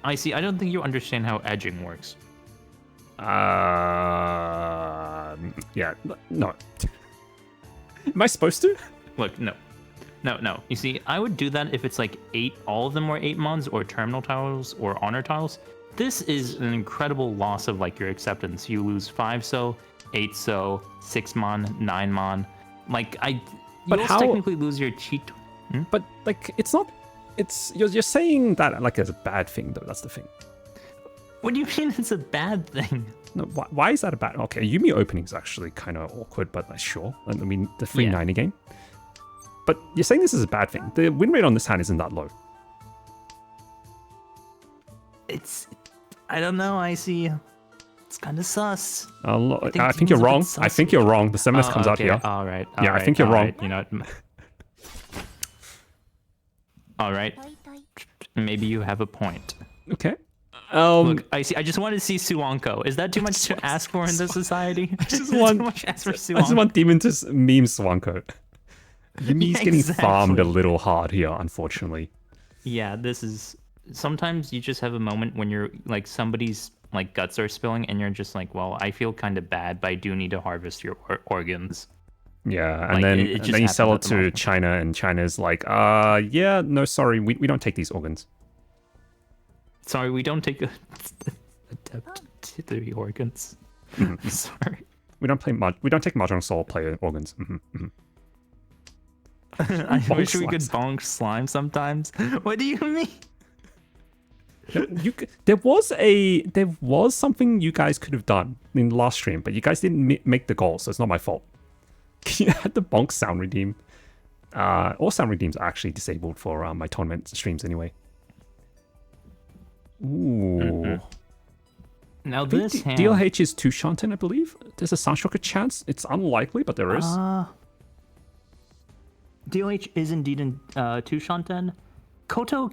I see. I don't think you understand how edging works. Yeah, no. Am I supposed to? Look, no. You see, I would do that if it's like all of them were 8-mons or terminal tiles or honor tiles. This is an incredible loss of like your acceptance. You lose 5-so, 8-so, 6-mon, 9-mon. Like you technically lose your cheat. But like, it's not. It's you're saying that like as a bad thing though. That's the thing. What do you mean it's a bad thing? No, why is that a bad? Okay, Yumi opening is actually kind of awkward, but sure. I mean, the 3-9 again. But you're saying this is a bad thing. The win rate on this hand isn't that low. I don't know, Icy. It's kind of sus. I think you're wrong. I think you're wrong. The 7S comes out here. All right. I think you're wrong. Right, you know what? All right. Maybe you have a point. Okay. Look, I see. I just want to see Suanko. Is that too much to ask for in this society? I just want Demon to meme Swanko. Yumi's getting farmed a little hard here, unfortunately. Yeah, this is... Sometimes you just have a moment when you're, like, somebody's, like, guts are spilling, and you're just like, well, I feel kind of bad, but I do need to harvest your organs. Yeah, Like, and then you sell it to China, and China's like, yeah, no, sorry, we don't take these organs. Sorry, we don't take a adept to the organs. Sorry. We don't take Mahjong Soul player organs. I wish we could bonk slime sometimes. What do you mean? There was something you guys could have done in the last stream, but you guys didn't make the goal, so it's not my fault. You had the bonk sound redeem. All sound redeems are actually disabled for my tournament streams anyway. Ooh. Now this DLH is 2 Shanten, I believe. There's a Sunshocker chance. It's unlikely, but there is. DLH is indeed in 2 Shanten. Koto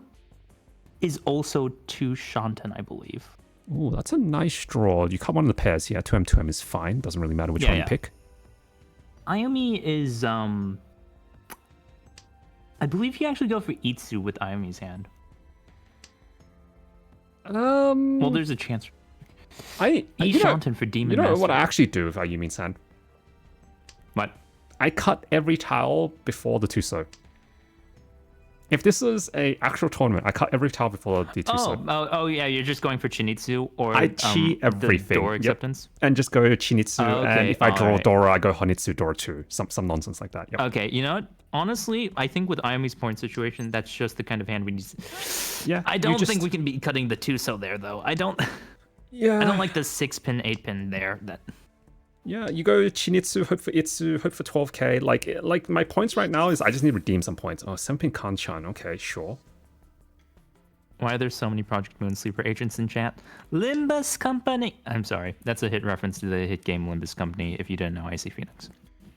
is also 2 Shanten, I believe. Ooh, that's a nice draw. You cut one of the pairs here. 2M, 2M is fine. Doesn't really matter which one you pick. Ayumi is, I believe you actually go for Itsu with Ayumi's hand. Well, there's a chance. Shanten for Demon You know Master. what I actually do with Ayumi's hand? What? I cut every tile before the Tuso. If this is a actual tournament, I cut every tile before the Tuso. Oh, yeah, you're just going for Chinitsu or I cheat everything. The Dora acceptance? And just go Chinitsu, and if I draw right. Dora, I go Honitsu Dora 2. Some nonsense like that. Yep. Okay, you know what? Honestly, I think with Ayumi's point situation, that's just the kind of hand we need. Yeah. I don't think we can be cutting the Tuso there, though. I don't like the 6-pin, 8-pin there. Yeah, you go Chinitsu, hope for Itsu, hope for 12k. Like my points right now is I just need to redeem some points. Oh, 7-pin Kanchan. Okay, sure. Why are there so many Project Moon Sleeper agents in chat? Limbus Company. I'm sorry. That's a hit reference to the hit game Limbus Company, if you didn't know Icy Phoenix.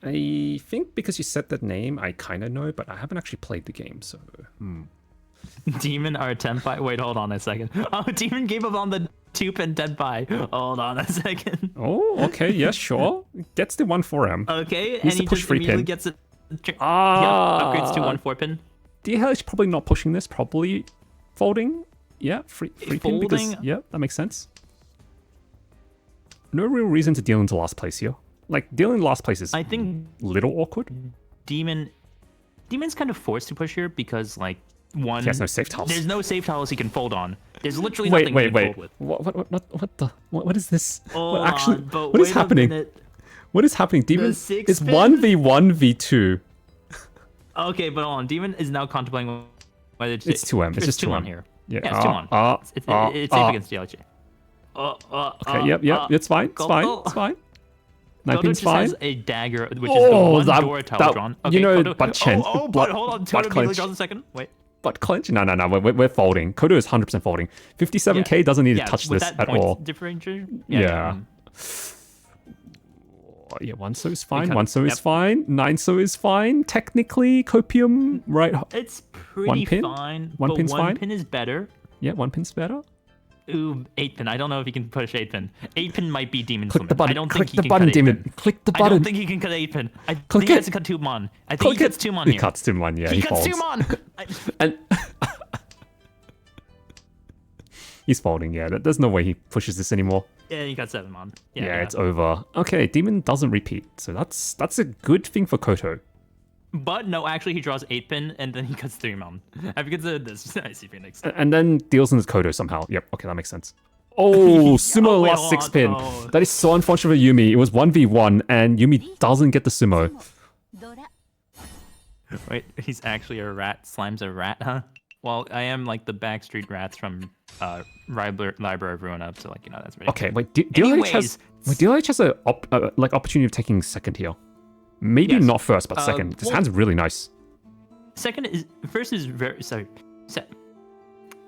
I think because you said that name, I kind of know, but I haven't actually played the game, so... Demon or Tenpai? Wait, hold on a second. Oh, Demon gave up on the 2-pin Tenpai. Hold on a second. Oh, okay, yeah, sure. Gets the 1-4M. Okay, and he just immediately gets it. Upgrades to 1-4-pin. DLH probably not pushing this, probably folding. Yeah, free pin because, yeah, that makes sense. No real reason to deal into last place here. Like, dealing last place is, I think, little awkward. Demon's kind of forced to push here because, like, one... He has no safe tiles. There's no safe tiles he can fold on. There's literally nothing he can fold with. What is this? What is wait happening? What is happening? Demon is 1v1v2. Okay, but hold on. Demon is now contemplating whether it's 2M. It's just 2-1 here. Yeah, it's 2-1. It's safe against DLG. Okay, yep, it's fine. It's fine. 9-pin's fine. Has a dagger, which is the one Dora tile drawn. Okay, you know, Koto, butt clench. But hold on. Koto immediately draws a second. Wait. Butt clench? No. We're folding. Koto is 100% folding. 57k doesn't need to touch this at all. Differentiation? Yeah. Yeah, 1-so is fine. 1-so is fine. 9-so is fine. Technically, Copium, right? It's pretty fine. 1-pin's fine. 1-pin is better. Yeah, 1-pin's better. Ooh, 8-pin. I don't know if he can push 8-pin. 8-pin might be Demon's Click the button. I don't Click think the button, Demon. Click the button. I don't think he can cut 8-pin. I think he has to cut 2-mon. I think he cuts 2-mon here. He cuts 2-mon, yeah. He cuts 2-mon! And he's folding, yeah. There's no way he pushes this anymore. Yeah, he got 7-mon. Yeah, it's over. Okay, Demon doesn't repeat. So that's a good thing for Koto. But no, actually, he draws 8-pin and then he cuts 3-mon. I forget this. I see Phoenix. And then deals in his Koto somehow. Yep, okay, that makes sense. Oh, Sumo lost 6-pin. No. That is so unfortunate for Yumi. It was 1v1 and Yumi doesn't get the Sumo. Wait, he's actually a rat. Slime's a rat, huh? Well, I am like the backstreet rats from Library of Ruin Up, so like, you know, that's pretty okay, wait, DLH has a opportunity of taking second here. Maybe not first, but second. This hand's really nice. First is very sorry.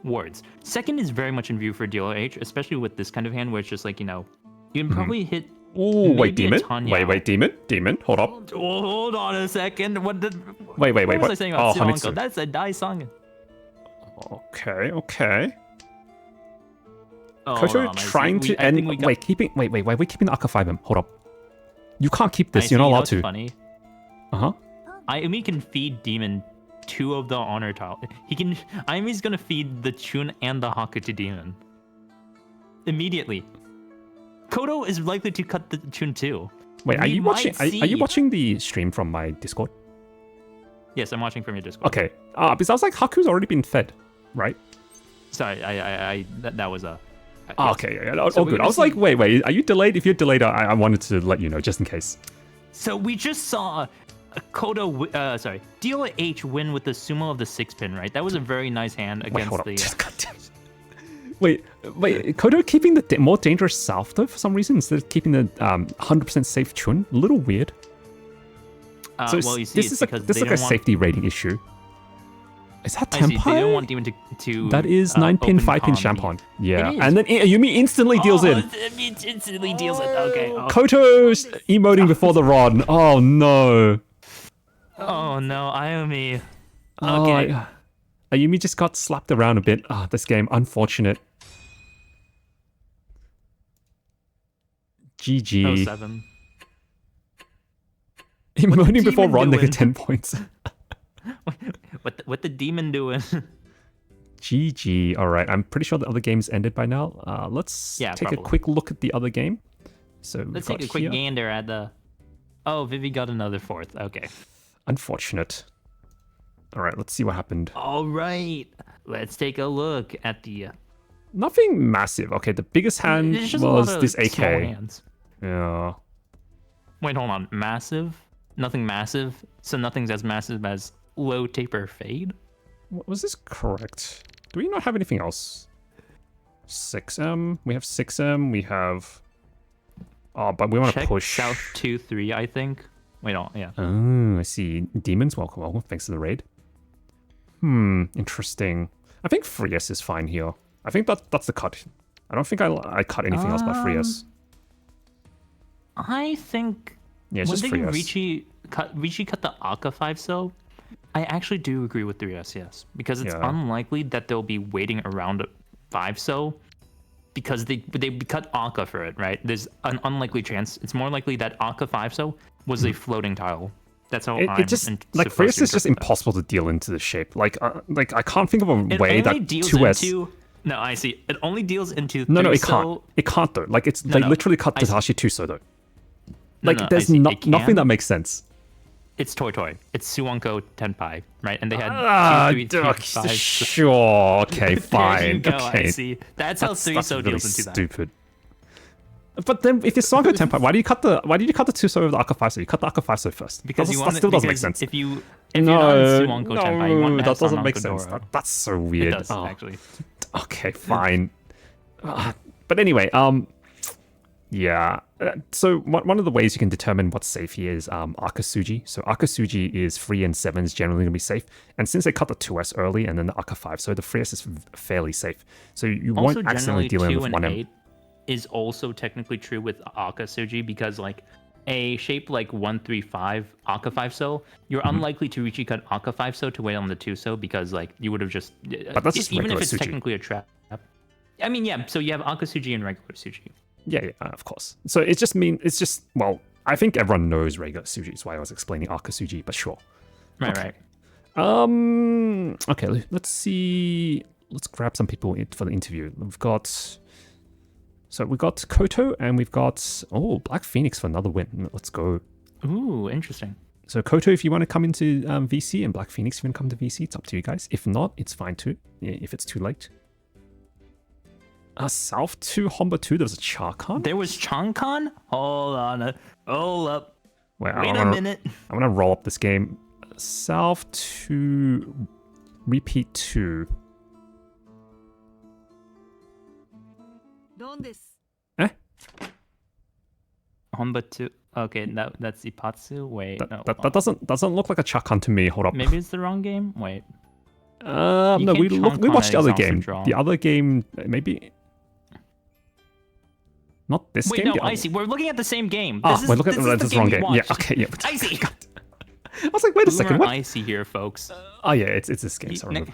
wards. Second is very much in view for dealer H, especially with this kind of hand where it's just like, you can probably hit. Oh, wait, maybe a demon? Tanya. Wait, demon? Hold up. Oh, hold on a second. What Wait, what was I saying about Hanitsu. Suanko? That's a Dai Song. Okay. Oh, Koto trying to end. Wait, why are we keeping the Aka 5M? Hold up. You can't keep this. You're not allowed to. Funny. Uh-huh. Ayumi can feed Demon 2 of the honor tile. Ayumi's gonna feed the Chun and the Haku to Demon. Immediately. Koto is likely to cut the Chun too. Wait, are you watching the stream from my Discord? Yes, I'm watching from your Discord. Okay. Because I was like, Haku's already been fed, right? Sorry, that was a... Okay, yeah, so good. I was like, wait, are you delayed? If you're delayed, I wanted to let you know, just in case. So we just saw Dealer H win with the Sumo of the 6-pin, right? That was a very nice hand against Wait, Kodo keeping the more dangerous South, though, for some reason, instead of keeping the 100% safe Chun? A little weird. So well, you see, this is like a safety rating issue. Is that Tempai? They don't want Demon to that is 9-pin, 5-pin Champon. Yeah, and then Ayumi instantly deals in. Instantly deals in. Okay. Koto's emoting before the rod. Oh no. Oh no, Ayumi. Okay. Ayumi just got slapped around a bit. This game, unfortunate. GG. 07. Emoting before rod, nigga, 10 points. What the demon doing? GG. All right, I'm pretty sure the other game's ended by now. Let's take a quick look at the other game. So let's take a quick gander at the. Oh, Vivi got another 4th. Okay. Unfortunate. All right, let's see what happened. All right, let's take a look at the. Nothing massive. Okay, the biggest hand was this AK. Hands. Yeah. Wait, hold on. Massive? Nothing massive. So nothing's as massive as low taper fade. Was this correct? Do we not have anything else? 6M. We have 6M. We have. Oh, but we want to push. South 2-3, I think. Wait, yeah. Oh, I see. Demons, welcome. Thanks for the raid. Interesting. I think 3S is fine here. I think that's the cut. I don't think I cut anything else but 3S. I think it's just 3S. Ricci cut the Aka 5 so I actually do agree with 3S, yes. Because it's unlikely that they'll be waiting around 5 so because they cut Aka for it, right? There's an unlikely chance. It's more likely that Aka 5 so was a floating tile. That's how it just like 3S is just impossible to deal into the shape. Like I can't think of a way that 2S. No, I see. It only deals into. No, it can't. It can't though. Like they literally cut Tadashi Tuso though. Like there's nothing that makes sense. It's Toy. It's Suanko Tenpai, right? And they had 2, 3, 5. Sure. Okay, fine. There you go, okay. I see. That's how 3 so really deals into that. Stupid. But then, if it's Suanko Tenpai, why did you cut the 2-so over the Aka 5-so? You cut the Aka 5-so first. Because that still doesn't make sense. If you're not in Suanko Tenpai, you want that doesn't make sense. That's so weird. It does, actually. Okay, fine. But anyway, yeah. So one of the ways you can determine what's safe here is Akasuji. So Akasuji is 3 and 7 is generally going to be safe. And since they cut the 2S early and then the Aka 5, so the 3S is fairly safe. So you won't accidentally deal with 1M. Is also technically true with Akasuji because like a shape like 1-3-5 Aka 5 so you're unlikely to Richi cut Aka 5 so to wait on the 2 so because like you would have just but that's just even if it's Suji. Technically a trap. I mean, yeah, so you have Akasuji and regular Suji. Yeah, of course. So well, I think everyone knows regular Suji, is why I was explaining Akasuji, but sure. Right. Okay, let's see. Let's grab some people for the interview. We've got Koto and we've got Black Phoenix for another win. Let's go. Ooh, interesting. So Koto, if you want to come into VC, and Black Phoenix, if you want to come to VC, it's up to you guys. If not, it's fine too. If it's too late. South 2, Honba 2, there was a Charkan? There was Chankan? Hold up. Wait a minute. I'm gonna roll up this game. South 2, Repeat 2. Eh? Honba 2. Okay, that's Ipatsu. Wait, that doesn't look like a Chakan to me. Hold up. Maybe it's the wrong game. Wait. You No, can't chunk we on watched an the other exhaustive game. draw. The other game, maybe not this Wait, game. no, the other... Icy, we're looking at the same game. Ah, This we're is, looking this at is the this game wrong you game. Yeah, watched. okay, yeah. Icy! God. I was like, wait a second, what? Icy here, folks. Oh yeah, it's this game. Sorry.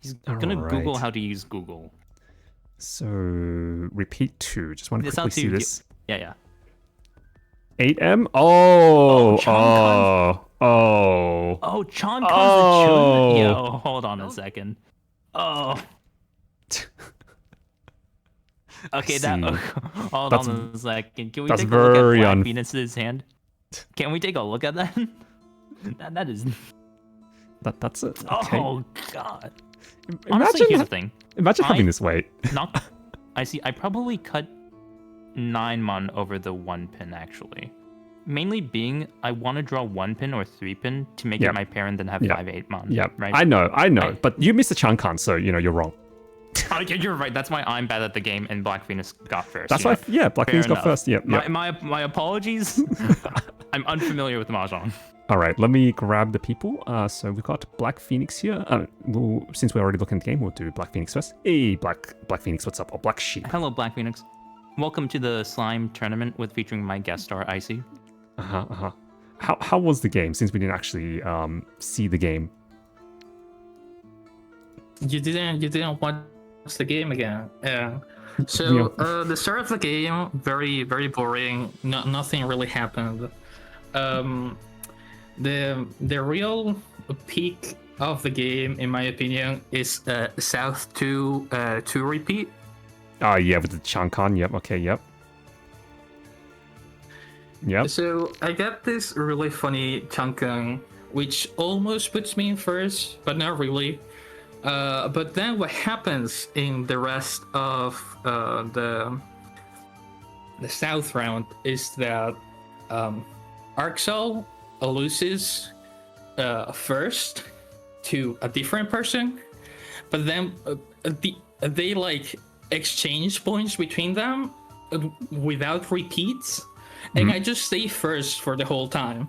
He's gonna Alright. Google how to use Google. So repeat 2. Just want to This quickly sounds see too- this. Yeah. 8M. Oh, Chong oh. Oh, Chon Oh. the Chun? Yo, hold on a second. Oh. Okay, that. see. Hold That's- on a second. Can we that's take a look at very Black un- Venus's hand? Can we take a look at that? that is. That's it. Okay. Oh God. Imagine, Honestly, here's the thing. imagine having I- this weight. Not. I see. I probably cut 9 mon over the 1 pin actually. Mainly being I want to draw 1 pin or 3 pin to make Yeah. it my pair and then have Yeah. 5/8 mon. Yeah, Right. I know. But you missed the Chankan, so you're wrong. Oh, you're right. That's why I'm bad at the game and Black Venus got first. That's you why, know? Black Fair Phoenix got enough. first. Yep. My apologies. I'm unfamiliar with Mahjong. All right, let me grab the people. So we've got Black Phoenix here. Since we're already looking at the game, we'll do Black Phoenix first. Hey, Black Phoenix, what's up? Or Black Sheep. Hello, Black Phoenix. Welcome to the slime tournament with featuring my guest star Icy. How was the game? Since we didn't actually see the game. You didn't watch the game again. Yeah. So the start of the game, very boring. Nothing really happened. The real peak of the game, in my opinion, is South 2 repeat. Oh yeah, with the Chankan. Yep. Okay. Yep. Yep. So I got this really funny Changkang, which almost puts me in first, but not really. But then what happens in the rest of the South round is that Arxel loses first to a different person, but then they like exchange points between them without repeats, and I just stay first for the whole time.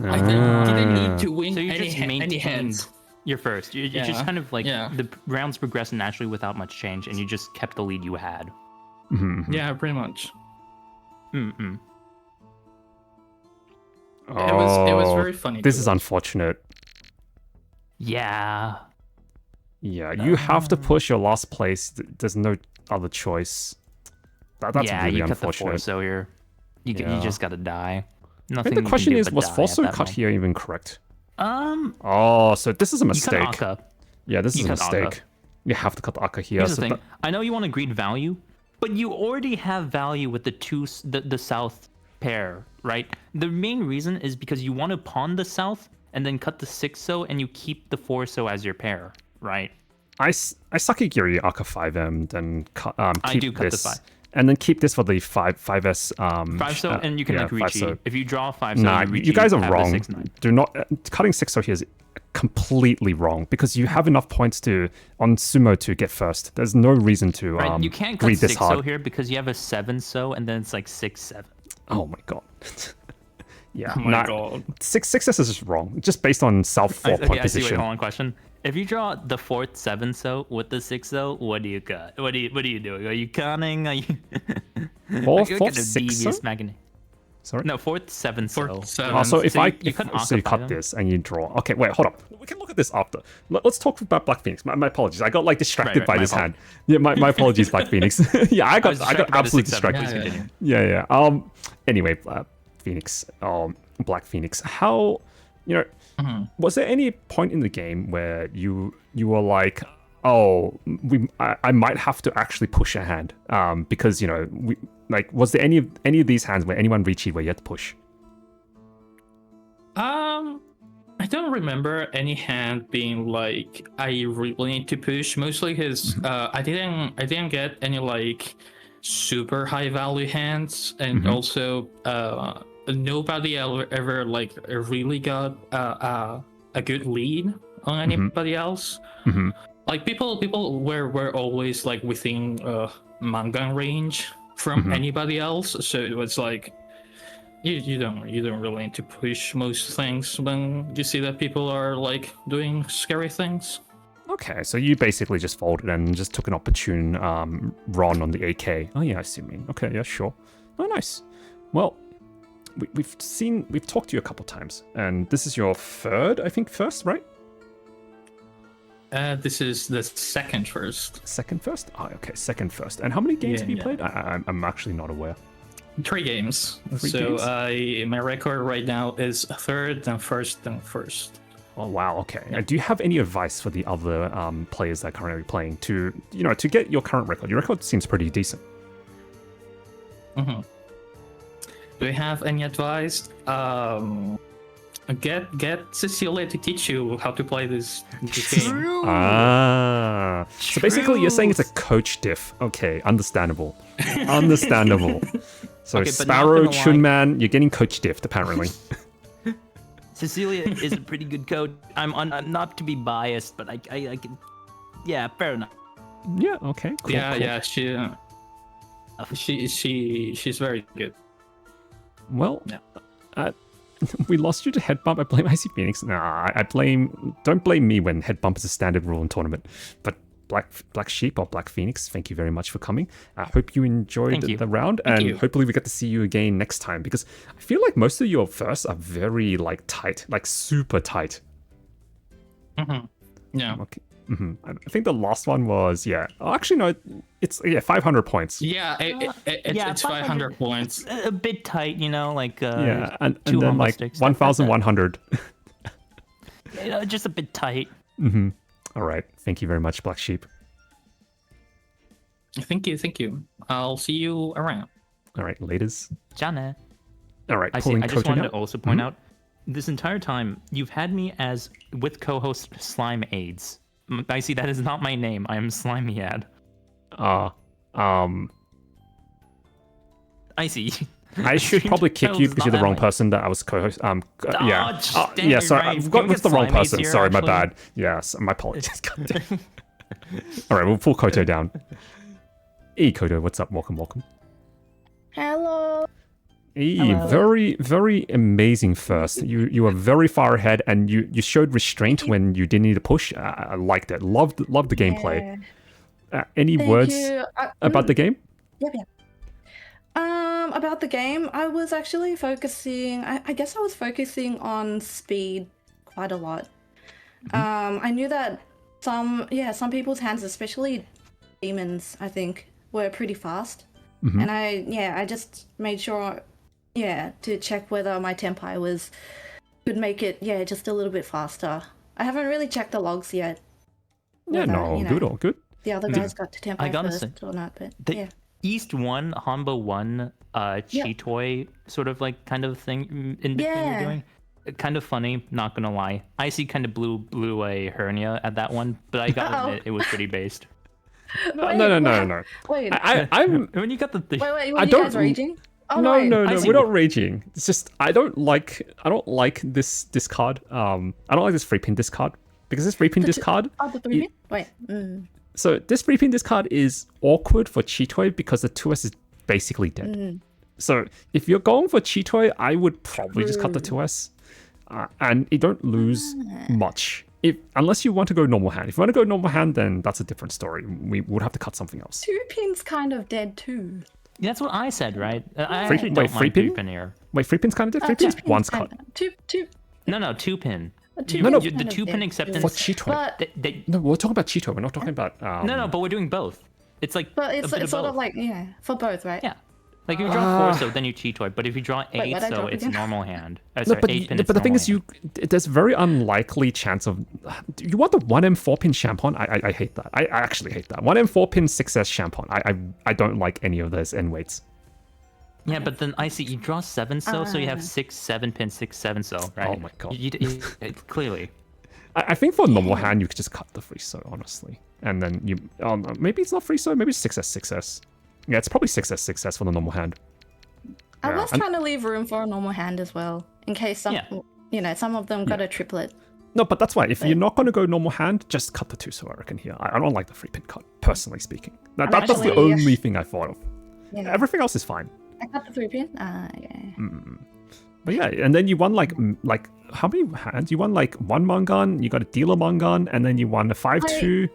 I didn't need to win So you any just any maintained hands. your first. You just Yeah. kind of like Yeah. the rounds progressed naturally without much change, and you just kept the lead you had. Yeah, pretty much. Mm-mm. It was very funny. This to is watch. unfortunate. Yeah. Yeah, you have to push your last place. There's no other choice. That's yeah, really you cut the unfortunate. Forso here. You Yeah. just gotta I die. Nothing. think you the can question do is, but was die at Forso that cut moment. here even correct? Um, Oh, so this is a you cut mistake. Akka. Yeah, this is You a cut Akka. mistake. You have to cut the Akka here. Here's the so thing. that- I know you want to greed value, but you already have value with the south pair, right? The main reason is because you want to pawn the south and then cut the 6-so and you keep the 4-so as your pair, right? I Sakigiri Akka 5M, then keep I do cut the this, 5. and then keep this for the 5S. 5-so and you can like reach 5-so. If you draw 5-so, Nah, you reach you guys are have the wrong. 6-9. Do not cutting 6-so here is completely wrong because you have enough points on sumo to get first. There's no reason to Right, you can't cut greed this 6-so hard. here because you have a 7-so and then it's like 6-7. Oh my god. Yeah, Oh my god. 6S is just wrong. Just based on self 4 point Okay, I see. Wait, position. hold on. Question: if you draw the 4th 7-so with the 6-so, what do you cut? What are you doing? Are you cunning? Are you? Fourth, Look fourth, at the 6-so? devious magnet. Sorry. No, 4th 7-so. 4th 7. Oh, so if So I you cut so you Akka cut 5M? this and you draw. Okay, wait, hold up. We can look at this after. Let's talk about Black Phoenix. My apologies. I got like distracted Right, by my this apologies. hand. Yeah, my apologies, Black Phoenix. Yeah, I got distracted by the absolutely 6-7. distracted. Please Yeah, continue. Yeah. Anyway, Phoenix. Black Phoenix. How, was there any point in the game where you were like, oh, I might have to actually push a hand, because was there any of these hands where anyone reached you where you had to push? I don't remember any hand being like I really need to push. Mostly because I didn't get any like super high value hands, and also nobody ever like really got a good lead on anybody else. Like people were always like within mangan range from anybody else, so it was like you don't really need to push most things when you see that people are like doing scary things. Okay, so you basically just folded and just took an opportune run on the AK. Oh yeah, I see what you mean. Okay, yeah, sure. Oh, nice. Well, we've talked to you a couple times, and this is your first, right? This is the second first. Second first? Oh, okay, second first. And how many games have you played? I'm actually not aware. 3 games. Three games? My record right now is third, then first, then first. Oh wow, okay. And do you have any advice for the other players that are currently playing to get your current record? Your record seems pretty decent. Mm-hmm. Do you have any advice? Get Cecilia to teach you how to play this game. So basically you're saying it's a coach diff. Okay, understandable. So Okay, but Sparrow, not gonna lie. Chunman, you're getting coach diffed apparently. Cecilia is a pretty good coach. I'm not to be biased, but I can. Yeah, fair enough. Yeah, okay. Cool, Yeah, cool. she's very good. Well, Yeah. we lost you to head bump. I blame IC Phoenix. Nah, don't blame me when head bump is a standard rule in tournament. But Black Sheep or Black Phoenix, thank you very much for coming. I hope you enjoyed the round, and hopefully we get to see you again next time, because I feel like most of your firsts are very tight, super tight. Mm-hmm. Yeah. Okay. Mm-hmm. I think the last one was Oh, actually no, it's 500 points. Yeah, it's 500 points. A bit tight, and two then humble sticks. 1,100. Just a bit tight. Mm-hmm. All right. Thank you very much, Black Sheep. Thank you. I'll see you around. All right, laters. Jana. All right, I pulling just Koto wanted now. to also point out, this entire time, you've had me as with co-host Slime AIDS. I see that is not my name. I am Slimyad. I see. I should probably kick you because you're the wrong person that I was co-host. Sorry, I've got the wrong person. Sorry, my bad. Yes, my apologies. God damn. All right, we'll pull Koto down. Hey, Koto, what's up? Welcome. Hello. Hey, Hello. very, very amazing first. You were very far ahead, and you showed restraint when you didn't need to push. I liked it. Loved the gameplay. Any Thank words you. about the game? Yep. About the game, I was actually focusing. I guess I was focusing on speed quite a lot. I knew that some people's hands, especially demons, I think, were pretty fast, and I just made sure, to check whether my tempi could make it, just a little bit faster. I haven't really checked the logs yet. Yeah, whether, all good. The other guys got to tempi I gotta first say, or not, but East 1, Hanbo 1, Cheetoy sort of kind of thing in between you're doing. Kind of funny, not gonna lie. Icy kind of blew a hernia at that one, but I gotta admit, it was pretty based. No. Wait. I'm. When you got the thing. Wait, were you guys raging? Oh, No, I see. we're not raging. It's just I don't like this discard. I don't like this free pin discard because this free pin discard. Oh, the 3 pin? Wait. So this free pin discard is awkward for Cheetoy because the 2S is basically dead. So if you're going for Cheetoy, I would probably just cut the 2S, and you don't lose much. Unless you want to go normal hand. If you want to go normal hand, then that's a different story. We would have to cut something else. 2 pin's kind of dead too. That's what I said, right? I Free- actually wait, don't free mind pin? 3 pin here. Wait, free pin's kind of dead. Free pin's once cut. Two. No, 2 pin. Two No, pin's The kind of 2 pin dead, acceptance. For Cheetoy. But No, we're talking about Cheetoy. We're not talking about. No, but we're doing both. It's like it's a bit of sort both. of like for both, right? Yeah. Like if you draw 4, so then you Cheetoy. But if you draw 8, what'd I so draw it's again? normal hand. No, Sorry, but 8 pin. but the thing is, there's very unlikely chance of. You want the 1M 4 pin Champon? I hate that. I actually hate that. 1M 4 pin 6S Champon. I don't like any of those end weights. Yeah, but then I see you draw 7 so you have 6 7 pin 6 7 so right. Oh my God. Clearly. I think for a normal hand, you could just cut the free so honestly, and then you. Maybe it's not free so. Maybe it's 6S 6S. Yeah, it's probably 6S 6S for the normal hand. I was trying to leave room for a normal hand as well, in case some of them got a triplet. No, but that's why. If you're not going to go normal hand, just cut the 2 so I reckon here. I don't like the free pin cut, personally speaking. That's the Actually, only thing I thought of. Yeah. Everything else is fine. I got the 3-pin. Yeah. But yeah, and then you won like how many hands? You won like 1 Mongon, you got a dealer Mongon, and then you won a 5-2,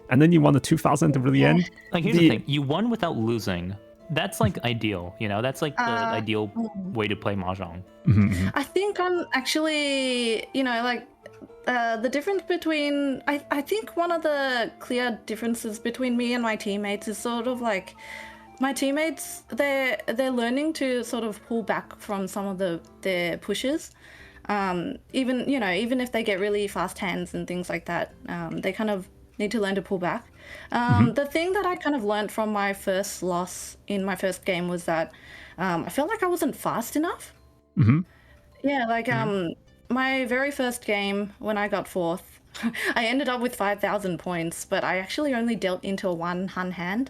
and then you won the 2000 at the really end. Like, here's the thing. You won without losing. That's like ideal, you know? That's like the ideal way to play Mahjong. I think I'm actually, you know, like, the difference between... I think one of the clear differences between me and my teammates is sort of like... My teammates, they're learning to sort of pull back from some of their pushes. Even if they get really fast hands and things like that, they kind of need to learn to pull back. The thing that I kind of learned from my first loss in my first game was that I felt like I wasn't fast enough. Yeah, like my very first game when I got 4th, I ended up with 5,000 points, but I actually only dealt into a 1 Hun hand.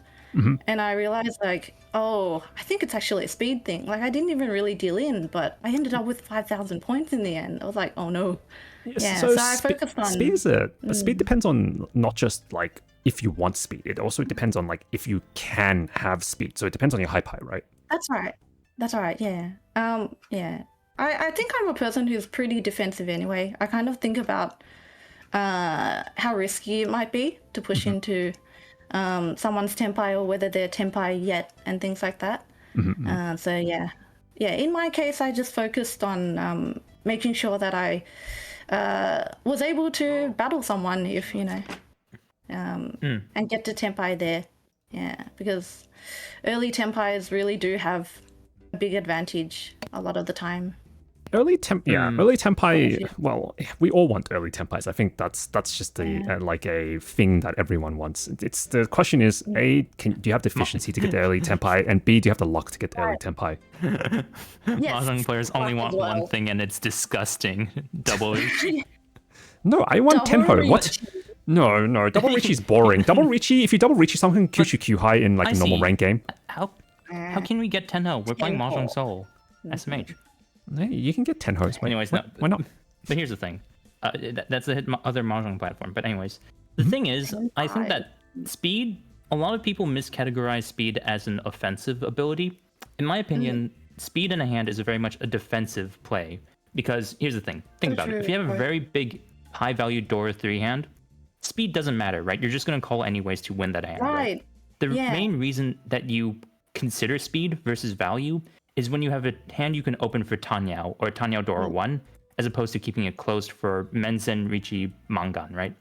And I realized, like, oh, I think it's actually a speed thing. Like, I didn't even really deal in, but I ended up with 5,000 points in the end. I was like, oh no. Yeah, so I focused on... Speed but speed depends on not just, like, if you want speed. It also depends on, like, if you can have speed. So it depends on your high right? That's right, yeah. Yeah. I think I'm a person who's pretty defensive anyway. I kind of think about how risky it might be to push into... someone's tenpai or whether they're tenpai yet and things like that. So yeah, in my case, I just focused on making sure that I was able to battle someone if, you know, and get to tenpai there. Yeah, because early tenpais really do have a big advantage a lot of the time. Early tempai. Well, we all want early tempais. I think that's just like a thing that everyone wants. It's the question is A, do you have the efficiency to get the early tempai, and B, do you have the luck to get the early tempai? Mahjong players only want one thing, and it's disgusting. Double Richie. No, I want tempo. What? No, double Richie's boring. Double Richie, if you double Richie, someone can QQ high in like a normal rank game. How can we get 10-0? We're playing Mahjong Soul. SMH. Hey, you can get 10 hosts. Anyways, no. Why not? But here's the thing. That's the other Mahjong platform. But anyways, the thing is, I think that speed, a lot of people miscategorize speed as an offensive ability. In my opinion, speed in a hand is very much a defensive play. Because here's the thing. Think about it. If you have a very big, high-value Dora 3 hand, speed doesn't matter, right? You're just going to call anyways to win that hand. Right? The main reason that you consider speed versus value is when you have a hand you can open for Tanyao or Tanyao Dora 1, as opposed to keeping it closed for Mensen, Richie, Mangan, right?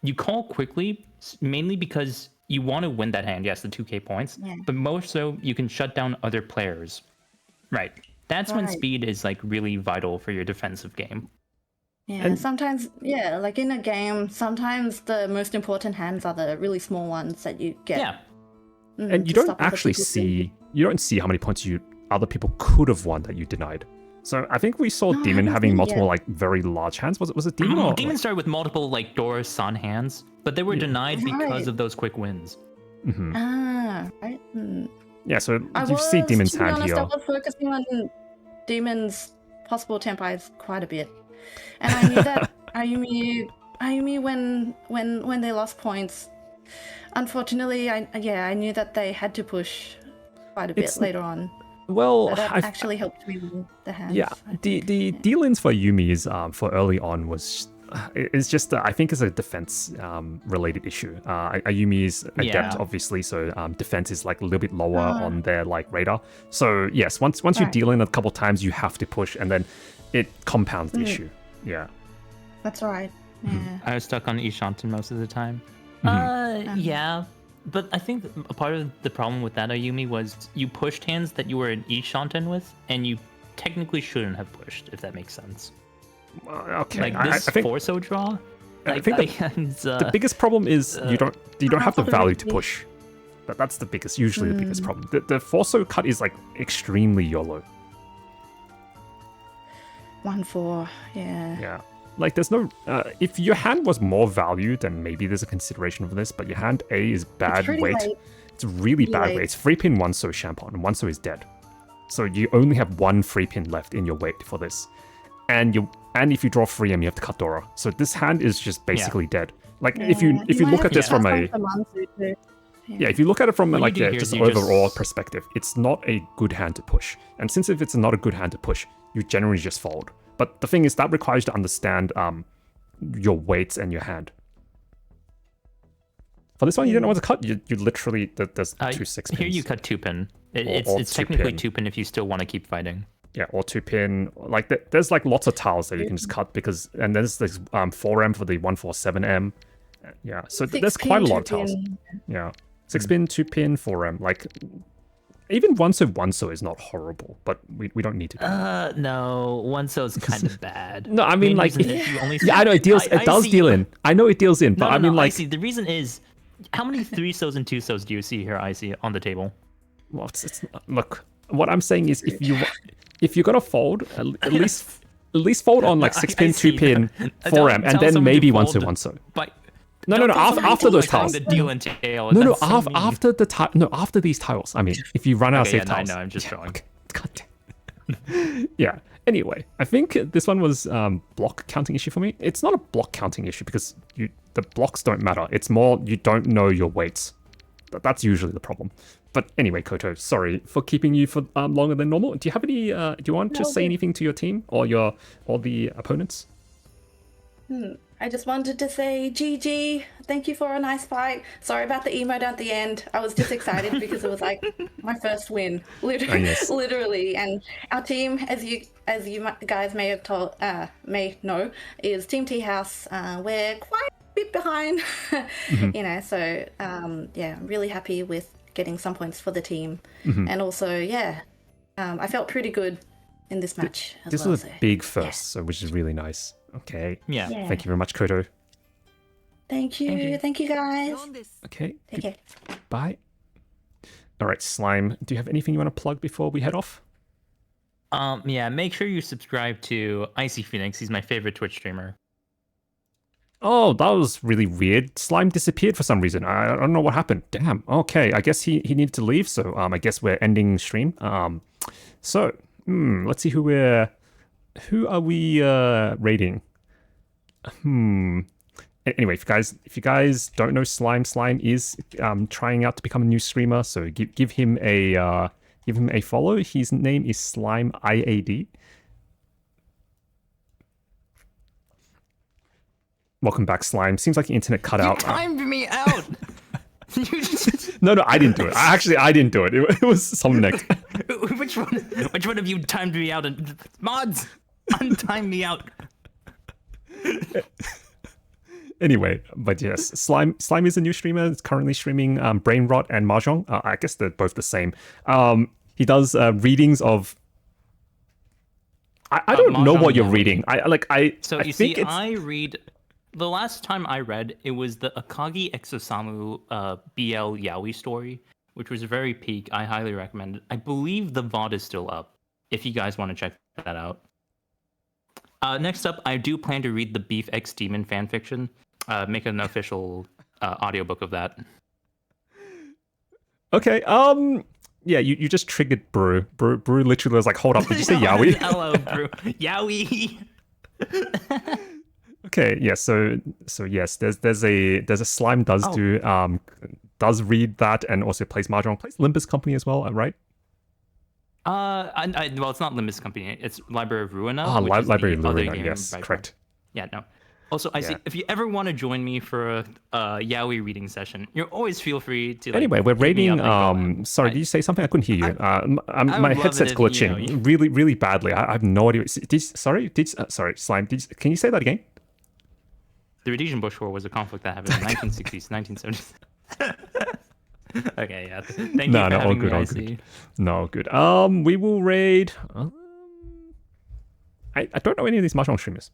You call quickly, mainly because you want to win that hand, yes, the 2k points, but more so you can shut down other players. Right. That's when speed is like really vital for your defensive game. Yeah, and sometimes, like in a game, sometimes the most important hands are the really small ones that you get. Yeah. And you don't actually see how many points other people could have won that you denied. So I think we saw Demon having multiple like very large hands. Was it Demon? Demon started with multiple like Dora San hands, but they were denied because of those quick wins. Right. Yeah, so you see Demon's hand here. I was focusing on Demon's possible tempais quite a bit, and I knew that Ayumi when they lost points, unfortunately, I knew that they had to push quite a bit later on. Well, so that actually helped me win the hands. Yeah, the deal-ins for Yumi's for early on was it's just I think it's a defense related issue. Ayumi is adept, obviously, so defense is like a little bit lower on their like radar. So yes, once you deal in a couple times, you have to push, and then it compounds the issue. Yeah, that's right. Yeah. I was stuck on Ishanten most of the time. Yeah. But I think a part of the problem with that, Ayumi, was you pushed hands that you were in Ishanten with, and you technically shouldn't have pushed, if that makes sense. Okay. Like this I think, Forso draw? I think the biggest problem is you don't have the value to push. That's usually the biggest problem. The Forso cut is like extremely YOLO. 1-4, yeah. Yeah. Like, there's no... if your hand was more value, then maybe there's a consideration for this, but your hand A is bad weight. Late. It's really bad weight. It's 3-pin 1-so Champon, and 1-so is dead. So you only have 1 3-pin left in your weight for this. And if you draw 3M, you have to cut Dora. So this hand is just basically dead. Like, if you look at this from a... Yeah, if you look at it from What you like do here just is you overall just- perspective, it's not a good hand to push. And since if it's not a good hand to push, you generally just fold. But the thing is that requires you to understand your weights and your hand. For this one, you don't know what to cut. You literally there's 2 6 pins. Here you cut 2-pin. It's or technically 2-pin. 2-pin if you still want to keep fighting. Yeah, or 2-pin. Like there's like lots of tiles that you can just cut because and there's this 4M for the 147M. Yeah, so there's quite a lot of tiles. Yeah, 6-pin, 2-pin, 4M. Like even 1-so is not horrible, but we don't need to do that. No, 1-so's kind of bad. No, I mean like reason is you only yeah, I know it deals. It does see- deal in. I know it deals in, but No, I mean like see. The reason is, how many 3-sos and 2-sos do you see here, Icy, on the table? well, look. What I'm saying is if you're gonna fold, at least fold on like 6-pin, I see. 2-pin, Tell 4M, and then someone maybe to 1-so, fold 1-so. But No, don't tell after someone to those fold tiles. The deal and tail. No, That's so mean. after after these tiles. I mean, if you run out of Okay, safe yeah, no, I tiles. know, I'm just yeah, trolling. okay. God damn. Yeah. Anyway, I think this one was block counting issue for me. It's not a block counting issue because the blocks don't matter. It's more you don't know your weights. That's usually the problem. But anyway, Koto, sorry for keeping you for longer than normal. Do you have any? Do you want to say anything to your team or the opponents? I just wanted to say GG. Thank you for a nice fight. Sorry about the emote at the end. I was just excited because it was like my first win, literally. yes. Literally. And our team, as you guys may have told, may know, is Team Tea House. We're quite a bit behind, you know. So yeah, I'm really happy with getting some points for the team, and also yeah, I felt pretty good in this match as This well. was a So, big first, so which is really nice. Okay. Yeah. yeah. Thank you very much, Koto. Thank you. Thank you guys. Okay. Take care. Bye. All right, Slime. Do you have anything you want to plug before we head off? Yeah, make sure you subscribe to Icy Phoenix. He's my favorite Twitch streamer. Oh, that was really weird. Slime disappeared for some reason. I don't know what happened. Damn. Okay, I guess he needed to leave, so I guess we're ending stream. So let's see who are we rating? Anyway, if you guys don't know Slime is trying out to become a new streamer, so give him a follow. His name is Slime IAD. Welcome back, Slime. Seems like the internet cut out. Timed me out. No, I didn't do it. I didn't do it. It was some next. Which one of you timed me out? And mods, untime me out. Anyway, but yes, Slime is a new streamer. It's currently streaming Brain Rot and Mahjong. I guess they're both the same. He does readings of. I don't know Mahjong what you're Yaoi. reading. So I you think see, it's I read. The last time I read, it was the Akagi Exosamu BL Yaoi story, which was very peak. I highly recommend it. I believe the VOD is still up, if you guys want to check that out. Next up, I do plan to read the Beef X Demon fanfiction. Make an official audiobook of that. okay. Yeah, you just triggered Brew. Brew literally was like, hold up, did you say Yaoi? Hello, bro. Yaoi. Okay, yeah, so yes, there's a Slime does does read that and also plays Mahjong, plays Limbus Company as well, right? Well, it's not Limbus Company. It's Library of Ruina. Ah, which is Library of the other Ruina, game yes, by correct. Yeah, no. Also, I see. Yeah. If you ever want to join me for a Yaoi reading session, you always feel free to. Like, Anyway, we're hit me rating. up and go. Sorry, did you say something? I couldn't hear you. My would love headset's it if, glitching you know, really, really badly. I have no idea. Sorry, Slime. Can you say that again? The Rhodesian Bush War was a conflict that happened in the 1960s, 1970s. Okay, yeah. Thank you for all having good, me, all IC. good. No, good. We will raid. I don't know any of these Mahjong streamers.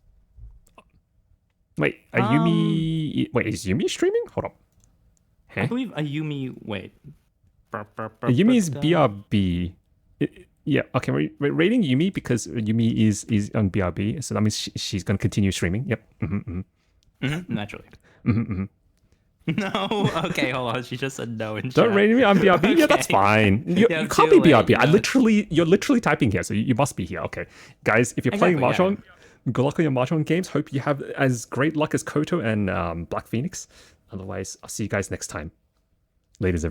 Wait, Ayumi. Wait, is Yumi streaming? Hold on. I believe Ayumi. Wait. Yumi is BRB. Yeah, okay, we're rating Yumi because Yumi is on BRB, so that means she's going to continue streaming. Yep. Naturally. Mm-hmm. No. Okay, hold on. She just said no in Don't chat. rate me on BRB? Yeah, that's Okay. fine. You Yeah, can't too be late, BRB. you know. You're literally typing here, so you must be here. Okay. Guys, if you're playing Exactly, Mahjong, good luck on your Mahjong games. Hope you have as great luck as Koto and Black Phoenix. Otherwise, I'll see you guys next time. Ladies,